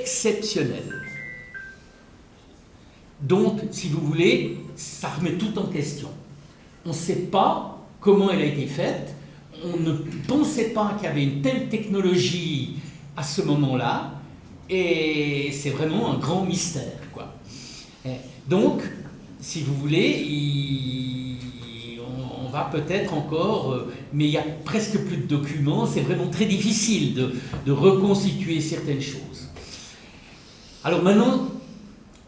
exceptionnelle. Donc, si vous voulez, ça remet tout en question. On ne sait pas comment elle a été faite, on ne pensait pas qu'il y avait une telle technologie à ce moment-là, et c'est vraiment un grand mystère, quoi. Donc, si vous voulez, on va peut-être encore, mais il y a presque plus de documents, c'est vraiment très difficile de reconstituer certaines choses. Alors maintenant,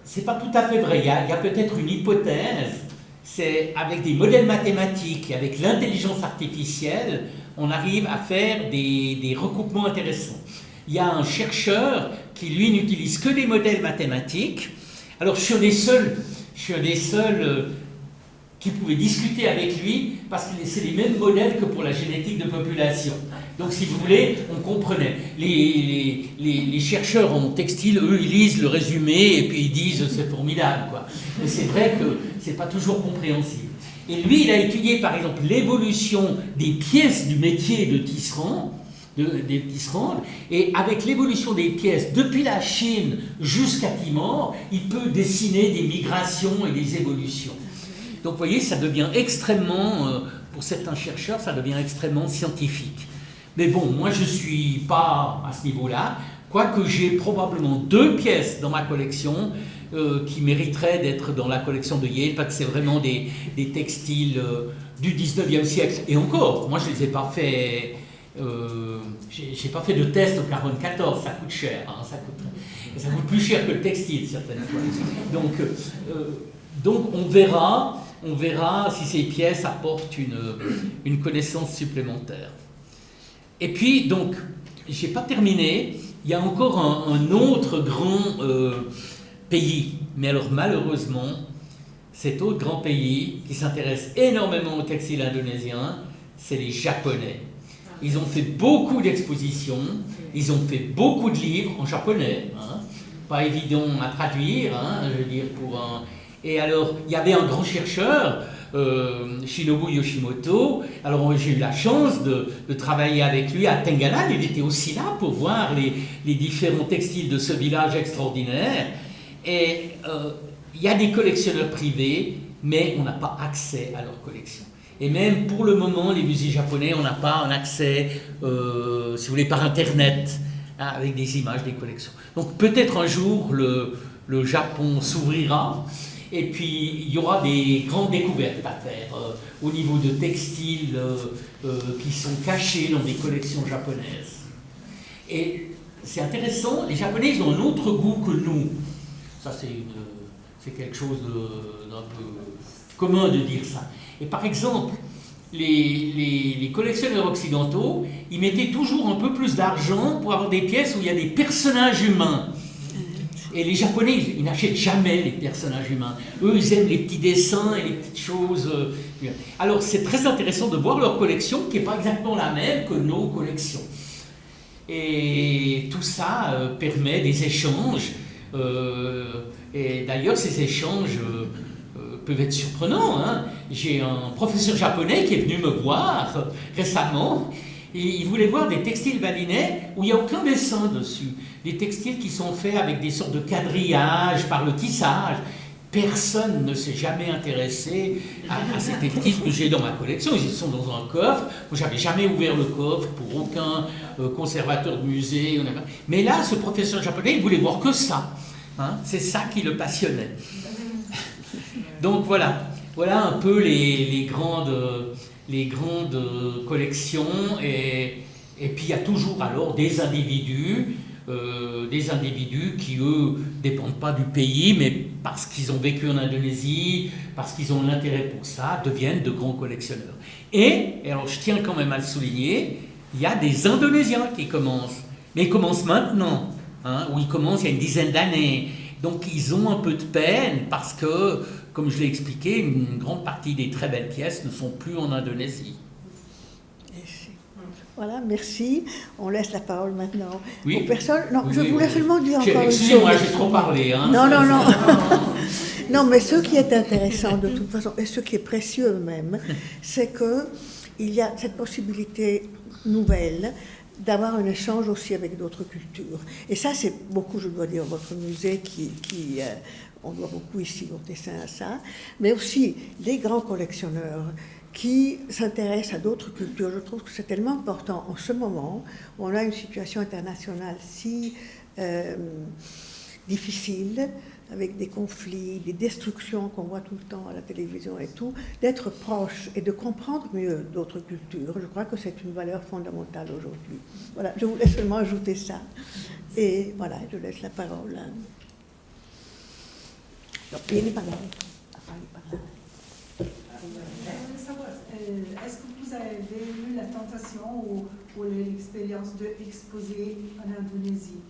c'est pas tout à fait vrai, il y a peut-être une hypothèse, c'est avec des modèles mathématiques, avec l'intelligence artificielle, on arrive à faire des recoupements intéressants. Il y a un chercheur qui, lui, n'utilise que des modèles mathématiques. Alors, je suis un des seuls qui pouvaient discuter avec lui, parce que c'est les mêmes modèles que pour la génétique de population. Donc, si vous voulez, on comprenait. Les chercheurs en textile, eux, ils lisent le résumé et puis ils disent c'est formidable, quoi. Mais c'est vrai que c'est pas toujours compréhensible. Et lui, il a étudié, par exemple, l'évolution des pièces du métier de tisserand, des tisserandes, et avec l'évolution des pièces depuis la Chine jusqu'à Timor, il peut dessiner des migrations et des évolutions. Donc, vous voyez, ça devient extrêmement, pour certains chercheurs, ça devient extrêmement scientifique. Mais bon, moi, je ne suis pas à ce niveau-là, quoique j'ai probablement 2 pièces dans ma collection qui mériteraient d'être dans la collection de Yale, parce que c'est vraiment des textiles du 19e siècle. Et encore, moi, je ne les ai pas fait... j'ai pas fait de test au carbone 14, ça coûte cher, hein, ça coûte plus cher que le textile certaines fois. Donc on verra si ces pièces apportent une connaissance supplémentaire. Et puis donc, j'ai pas terminé, il y a encore un autre grand pays, mais alors malheureusement, cet autre grand pays qui s'intéresse énormément au textile indonésien, c'est les Japonais. Ils ont fait beaucoup d'expositions, ils ont fait beaucoup de livres en japonais, hein, pas évident à traduire, hein, je veux dire, Et alors, il y avait un grand chercheur, Shinobu Yoshimoto, alors j'ai eu la chance de travailler avec lui à Tenganan, il était aussi là pour voir les différents textiles de ce village extraordinaire, et il y a des collectionneurs privés, mais on n'a pas accès à leur collection. Et même pour le moment, les musées japonais, on n'a pas un accès, si vous voulez, par Internet, hein, avec des images des collections. Donc peut-être un jour, le Japon s'ouvrira, et puis il y aura des grandes découvertes à faire au niveau de textiles qui sont cachés dans des collections japonaises. Et c'est intéressant, les Japonais, ils ont un autre goût que nous. Ça, c'est quelque chose d'un peu commun de dire ça. Et par exemple, les collectionneurs occidentaux, ils mettaient toujours un peu plus d'argent pour avoir des pièces où il y a des personnages humains. Et les Japonais, ils n'achètent jamais les personnages humains. Eux, ils aiment les petits dessins et les petites choses. Alors, c'est très intéressant de voir leur collection, qui n'est pas exactement la même que nos collections. Et tout ça permet des échanges. Et d'ailleurs, ces échanges peuvent être surprenants. Hein. J'ai un professeur japonais qui est venu me voir récemment et il voulait voir des textiles balinais où il n'y a aucun dessin dessus. Des textiles qui sont faits avec des sortes de quadrillages par le tissage. Personne ne s'est jamais intéressé à ces textiles que j'ai dans ma collection. Ils sont dans un coffre. Moi, j'avais jamais ouvert le coffre pour aucun conservateur de musée. Mais là, ce professeur japonais, il voulait voir que ça. Hein, c'est ça qui le passionnait. Donc voilà un peu les grandes collections. Et puis il y a toujours alors des individus qui, eux, dépendent pas du pays, mais parce qu'ils ont vécu en Indonésie, parce qu'ils ont l'intérêt pour ça, deviennent de grands collectionneurs. Et alors je tiens quand même à le souligner, il y a des Indonésiens qui commencent, mais ils commencent maintenant, hein, ou ils commencent il y a une dizaine d'années. Donc ils ont un peu de peine parce que, comme je l'ai expliqué, une grande partie des très belles pièces ne sont plus en Indonésie. Voilà, merci. On laisse la parole maintenant aux personnes. Non, oui, je voulais seulement dire encore une chose. Excusez-moi, j'ai trop parlé. Hein, non. Non, mais ce qui est intéressant de toute façon, et ce qui est précieux même, c'est qu'il y a cette possibilité nouvelle d'avoir un échange aussi avec d'autres cultures. Et ça, c'est beaucoup, je dois dire, votre musée qui on doit beaucoup ici au dessin à ça, mais aussi les grands collectionneurs qui s'intéressent à d'autres cultures. Je trouve que c'est tellement important en ce moment où on a une situation internationale si difficile, avec des conflits, des destructions qu'on voit tout le temps à la télévision et tout, d'être proche et de comprendre mieux d'autres cultures. Je crois que c'est une valeur fondamentale aujourd'hui. Voilà, je voulais seulement ajouter ça. Et voilà, je laisse la parole. Vieni parlare. Est-ce que vous avez eu la tentation ou l'expérience d'exposer en Indonésie?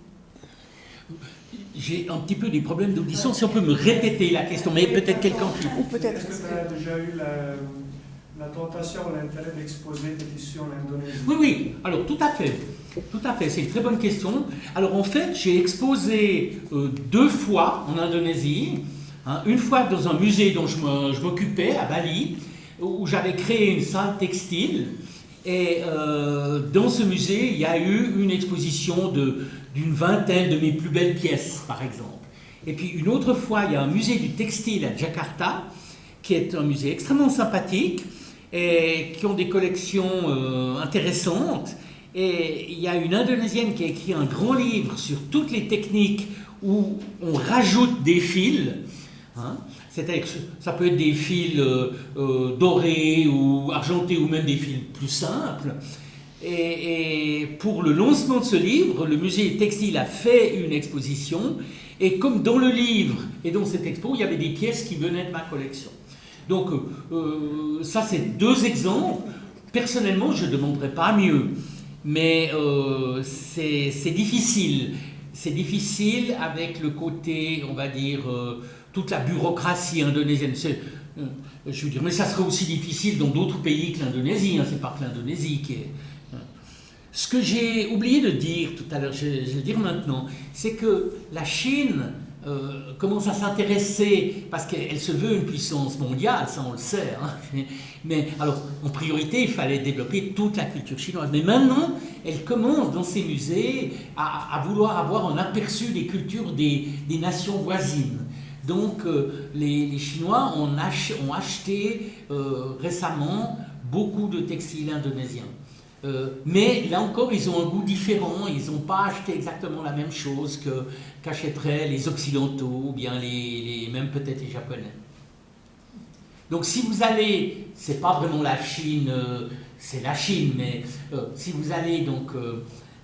J'ai un petit peu des problèmes d'audition, si on peut me répéter la question, mais peut-être quelqu'un qui... Est-ce que tu as déjà eu la tentation ou l'intérêt d'exposer tes tissus en Indonésie? Oui, alors tout à fait, c'est une très bonne question. Alors en fait, j'ai exposé 2 fois en Indonésie, hein, une fois dans un musée dont je m'occupais à Bali, où j'avais créé une salle textile, et dans ce musée, il y a eu une exposition d'une vingtaine de mes plus belles pièces, par exemple. Et puis une autre fois, il y a un musée du textile à Jakarta, qui est un musée extrêmement sympathique, et qui ont des collections intéressantes. Et il y a une Indonésienne qui a écrit un grand livre sur toutes les techniques où on rajoute des fils, hein. C'est-à-dire que ça peut être des fils dorés ou argentés ou même des fils plus simples. Et pour le lancement de ce livre, le musée textile a fait une exposition. Et comme dans le livre et dans cette expo, il y avait des pièces qui venaient de ma collection. Donc ça, c'est 2 exemples. Personnellement, je ne demanderais pas mieux. Mais c'est difficile. C'est difficile avec le côté, on va dire... toute la bureaucratie indonésienne. Je veux dire, mais ça serait aussi difficile dans d'autres pays que l'Indonésie. Hein, c'est pas que l'Indonésie qui est... Ce que j'ai oublié de dire tout à l'heure, je vais le dire maintenant, c'est que la Chine commence à s'intéresser, parce qu'elle se veut une puissance mondiale, ça on le sait. Hein, mais alors, en priorité, il fallait développer toute la culture chinoise. Mais maintenant, elle commence dans ses musées à vouloir avoir un aperçu des cultures des nations voisines. Donc les Chinois ont acheté récemment beaucoup de textiles indonésiens. Mais là encore, ils ont un goût différent, ils n'ont pas acheté exactement la même chose qu'achèteraient les Occidentaux, ou bien même peut-être les Japonais. Donc si vous allez, c'est pas vraiment la Chine, c'est la Chine, mais si vous allez donc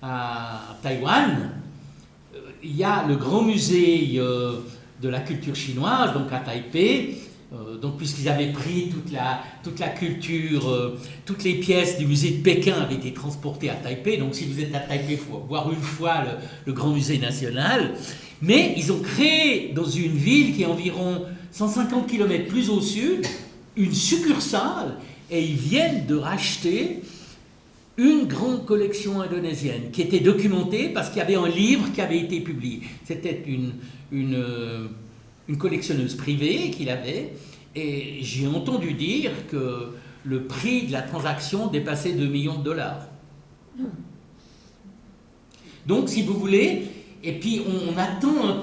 à Taïwan, il y a le grand musée de la culture chinoise, donc à Taipei, donc puisqu'ils avaient pris toute la culture, toutes les pièces du musée de Pékin avaient été transportées à Taipei, donc si vous êtes à Taipei, il faut voir une fois le grand musée national, mais ils ont créé dans une ville qui est environ 150 km plus au sud, une succursale, et ils viennent de racheter une grande collection indonésienne qui était documentée parce qu'il y avait un livre qui avait été publié. C'était une collectionneuse privée qu'il avait, Et j'ai entendu dire que le prix de la transaction dépassait 2 millions de dollars. Donc, si vous voulez, et puis on attend un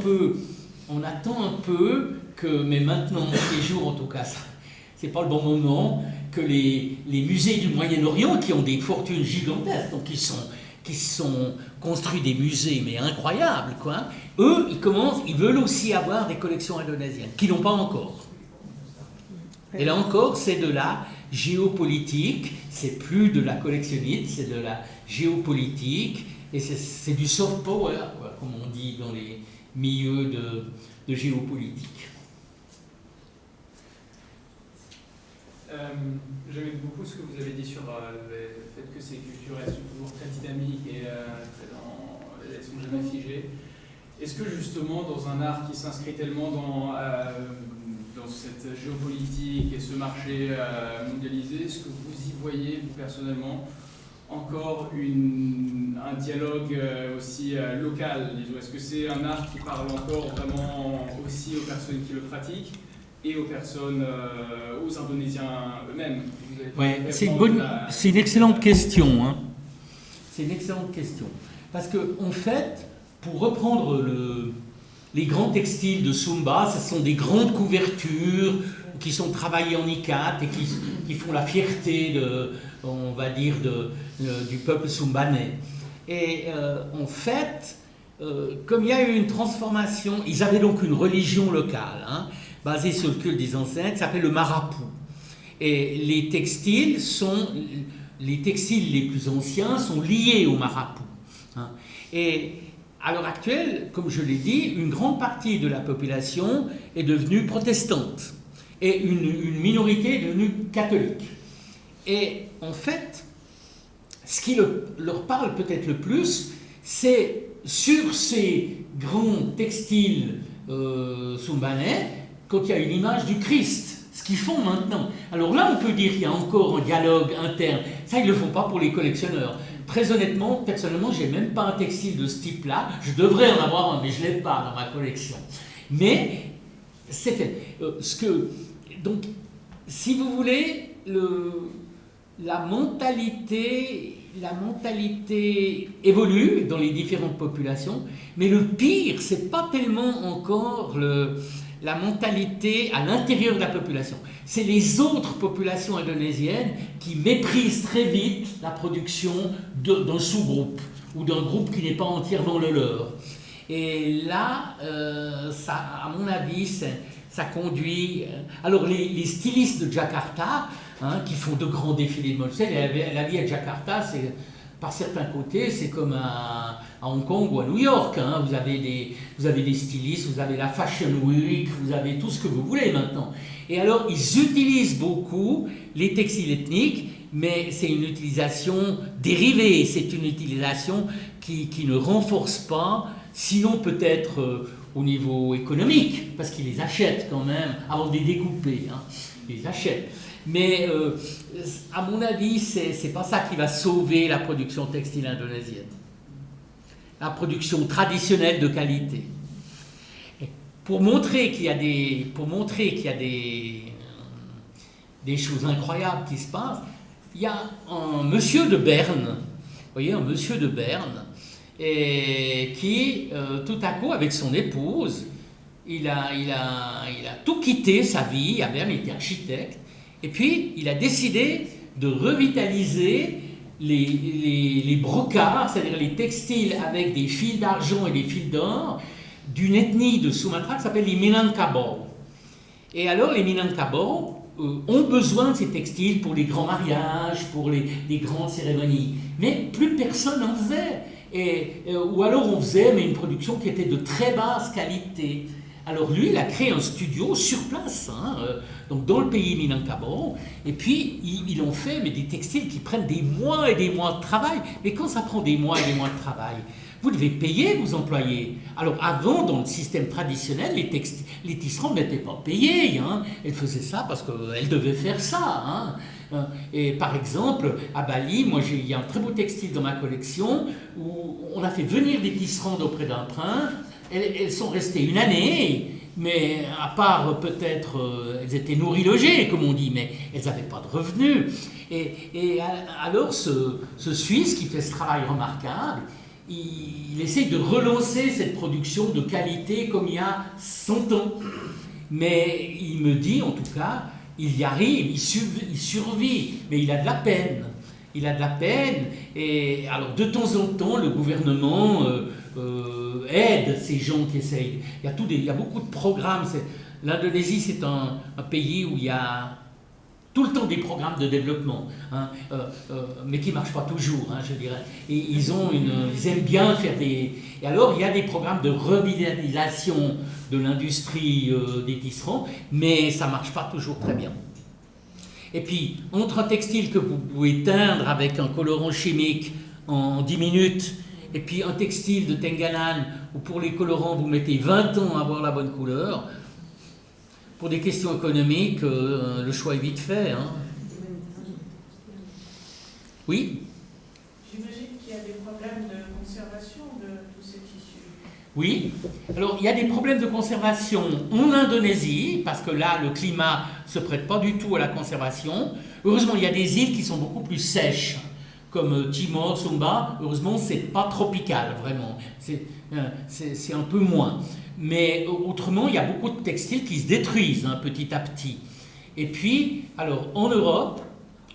peu que, mais maintenant, ces jours en tout cas, c'est pas le bon moment, que les musées du Moyen-Orient, qui ont des fortunes gigantesques, donc qui sont construits des musées, mais incroyables, quoi, eux, ils veulent aussi avoir des collections indonésiennes, qui n'ont pas encore. Et là encore, c'est de la géopolitique, c'est plus de la collectionnite, c'est de la géopolitique, et c'est du soft power, quoi, comme on dit dans les milieux de géopolitique. J'aime beaucoup ce que vous avez dit sur le fait que ces cultures elles sont toujours très dynamiques et elles ne sont jamais figées. Est-ce que justement dans un art qui s'inscrit tellement dans cette géopolitique et ce marché mondialisé, est-ce que vous y voyez, vous personnellement, encore un dialogue aussi local, disons? Est-ce que c'est un art qui parle encore vraiment aussi aux personnes qui le pratiquent et aux personnes, aux Indonésiens eux-mêmes? Ouais, c'est une excellente question. Hein. C'est une excellente question. Parce que, en fait, pour reprendre les grands textiles de Sumba, ce sont des grandes couvertures qui sont travaillées en ikat et qui font la fierté, on va dire, du peuple sumbanais. Et en fait, comme il y a eu une transformation, ils avaient donc une religion locale, hein, basée sur le culte des ancêtres, qui s'appelle le marapu. Et les textiles les plus anciens sont liés au marapu. Hein. Et à l'heure actuelle, comme je l'ai dit, une grande partie de la population est devenue protestante et une minorité est devenue catholique. Et en fait, ce qui leur parle peut-être le plus, c'est sur ces grands textiles sumbanais, quand il y a une image du Christ, ce qu'ils font maintenant. Alors là, on peut dire qu'il y a encore un dialogue interne. Ça, ils ne le font pas pour les collectionneurs. Très honnêtement, personnellement, je n'ai même pas un textile de ce type-là. Je devrais en avoir un, mais je ne l'ai pas dans ma collection. Mais c'est fait. Donc, si vous voulez, la mentalité évolue dans les différentes populations, mais le pire, c'est pas tellement encore la mentalité à l'intérieur de la population. C'est les autres populations indonésiennes qui méprisent très vite la production d'un sous-groupe ou d'un groupe qui n'est pas entièrement le leur. Et là, ça, à mon avis, ça conduit... Alors, les stylistes de Jakarta, hein, qui font de grands défilés de mode, la vie à Jakarta, c'est... Par certains côtés, c'est comme à Hong Kong ou à New York. Hein. Vous avez des stylistes, vous avez la Fashion Week, vous avez tout ce que vous voulez maintenant. Et alors, ils utilisent beaucoup les textiles ethniques, mais c'est une utilisation dérivée, c'est une utilisation qui ne renforce pas, sinon peut-être au niveau économique, parce qu'ils les achètent quand même avant de les découper. Hein. Ils les achètent. Mais à mon avis, c'est pas ça qui va sauver la production textile indonésienne. La production traditionnelle de qualité. Et pour montrer qu'il y a des choses incroyables qui se passent, il y a un monsieur de Berne, vous voyez, un monsieur de Berne, qui, tout à coup, avec son épouse, il a tout quitté sa vie. À Berne, il était architecte. Et puis, il a décidé de revitaliser les brocards, c'est-à-dire les textiles avec des fils d'argent et des fils d'or, d'une ethnie de Sumatra qui s'appelle les Minangkabau. Et alors, les Minangkabau ont besoin de ces textiles pour les grands mariages, pour les grandes cérémonies. Mais plus personne n'en faisait. Ou alors on faisait, mais une production qui était de très basse qualité. Alors lui, il a créé un studio sur place, hein, donc dans le pays Minangkabau, et puis ils ont fait mais des textiles qui prennent des mois et des mois de travail. Mais quand ça prend des mois et des mois de travail, vous devez payer vos employés. Alors avant, dans le système traditionnel, les tisserandes n'étaient pas payées, hein. Elles faisaient ça parce qu'elles devaient faire ça. Hein. Et par exemple, à Bali, il y a un très beau textile dans ma collection où on a fait venir des tisserandes auprès d'un prince. Elles sont restées une année mais à part peut-être, elles étaient nourries logées, comme on dit, mais elles n'avaient pas de revenus. Et alors ce Suisse qui fait ce travail remarquable, il essaye de relancer cette production de qualité comme il y a 100 ans. Mais il me dit, en tout cas, il y arrive, il survit, mais il a de la peine. Il a de la peine, et alors de temps en temps, le gouvernement aide ces gens qui essayent. Il y a beaucoup de programmes. L'Indonésie, c'est un pays où il y a tout le temps des programmes de développement, hein, mais qui ne marchent pas toujours, hein, je dirais. Et ils aiment bien faire des... Et alors, il y a des programmes de revitalisation de l'industrie des tisserands, mais ça ne marche pas toujours très bien. Et puis, entre un textile que vous pouvez teindre avec un colorant chimique en 10 minutes, et puis un textile de Tenganan, où pour les colorants, vous mettez 20 ans à avoir la bonne couleur, pour des questions économiques, le choix est vite fait. Hein. Oui ? J'imagine qu'il y a des problèmes de conservation de tous ces tissus. Oui. Alors, il y a des problèmes de conservation en Indonésie, parce que là, le climat ne se prête pas du tout à la conservation. Heureusement, il y a des îles qui sont beaucoup plus sèches, comme Timor, Sumba. Heureusement, ce n'est pas tropical, vraiment. C'est un peu moins. Mais autrement, il y a beaucoup de textiles qui se détruisent hein, petit à petit. Et puis, alors, en Europe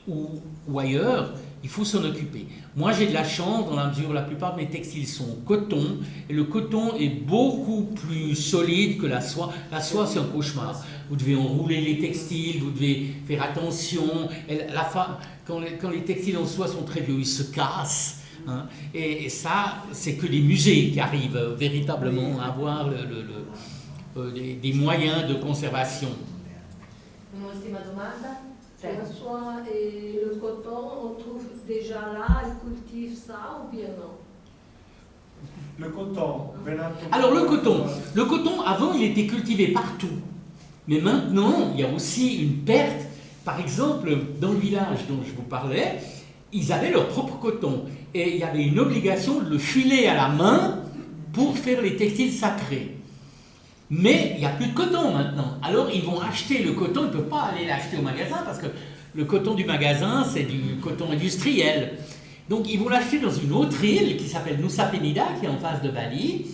ou ailleurs, il faut s'en occuper. Moi, j'ai de la chance dans la mesure où la plupart de mes textiles sont coton, et le coton est beaucoup plus solide que la soie. La soie, c'est un cauchemar. Vous devez enrouler les textiles, vous devez faire attention. Quand les textiles en soie sont très vieux, ils se cassent. Hein, et ça, c'est que les musées qui arrivent véritablement à avoir des moyens de conservation. Une ultima domanda? La soie et le coton, on trouve déjà là, ils cultivent ça ou bien non? Le coton. Alors le coton, avant, il était cultivé partout. Mais maintenant, il y a aussi une perte. Par exemple, dans le village dont je vous parlais, ils avaient leur propre coton. Et il y avait une obligation de le filer à la main pour faire les textiles sacrés. Mais il n'y a plus de coton maintenant. Alors ils vont acheter le coton, ils ne peuvent pas aller l'acheter au magasin parce que le coton du magasin, c'est du coton industriel. Donc ils vont l'acheter dans une autre île qui s'appelle Nusa Penida, qui est en face de Bali,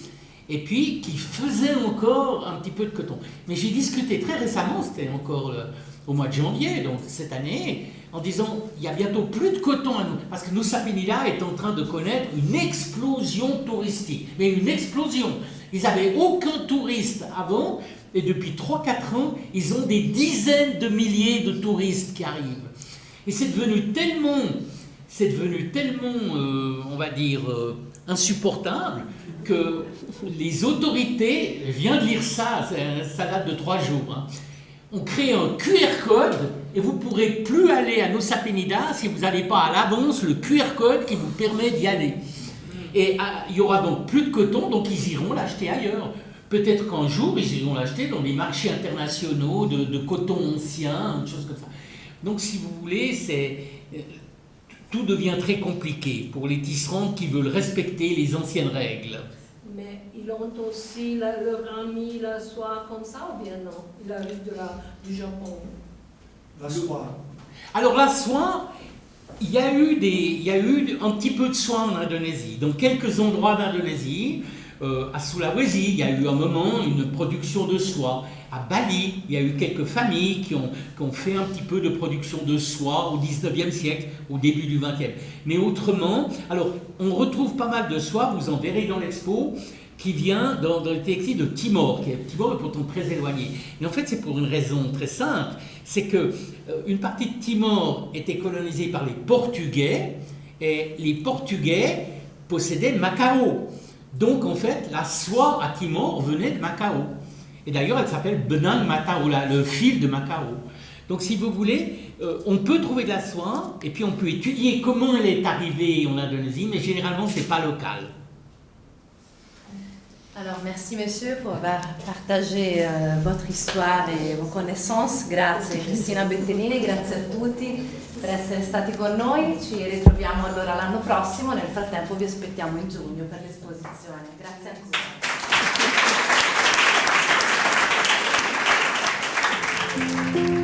et puis qui faisait encore un petit peu de coton. Mais j'ai discuté très récemment, c'était encore au mois de janvier, donc cette année, en disant il y a bientôt plus de coton à nous, parce que Nusa Penida est en train de connaître une explosion touristique. Mais une explosion. Ils n'avaient aucun touriste avant, et depuis 3-4 ans, ils ont des dizaines de milliers de touristes qui arrivent. Et c'est devenu tellement on va dire, insupportable, que les autorités, je viens de lire ça date de 3 jours, hein, ont créé un QR code, et vous ne pourrez plus aller à Nusa Penida si vous n'avez pas à l'avance le QR code qui vous permet d'y aller. Et il y aura donc plus de coton, donc ils iront l'acheter ailleurs. Peut-être qu'un jour, ils iront l'acheter dans les marchés internationaux de coton ancien, des choses comme ça. Donc, si vous voulez, tout devient très compliqué pour les tisserands qui veulent respecter les anciennes règles. Mais ils ont aussi leur ami la soie comme ça ou bien non? Il arrive du Japon. La soie. Alors, la soie... Il y a eu un petit peu de soie en Indonésie, dans quelques endroits d'Indonésie. À Sulawesi, il y a eu un moment une production de soie. À Bali, il y a eu quelques familles qui ont fait un petit peu de production de soie au 19e siècle, au début du 20e. Mais autrement, alors on retrouve pas mal de soie, vous en verrez dans l'expo, qui vient dans les textiles de Timor, Timor est pourtant très éloigné. Et en fait, c'est pour une raison très simple, c'est que une partie de Timor était colonisée par les Portugais, et les Portugais possédaient Macao. Donc, en fait, la soie à Timor venait de Macao. Et d'ailleurs, elle s'appelle Benang Matao, le fil de Macao. Donc, si vous voulez, on peut trouver de la soie, et puis on peut étudier comment elle est arrivée en Indonésie, mais généralement, ce n'est pas local. Alors, merci monsieur pour avoir partagé votre histoire et vos connaissances. Grazie Cristina Bentellini, grazie a tutti per essere stati con noi. Ci ritroviamo allora l'anno prossimo, nel frattempo vi aspettiamo in giugno per l'esposizione. Grazie ancora. Merci.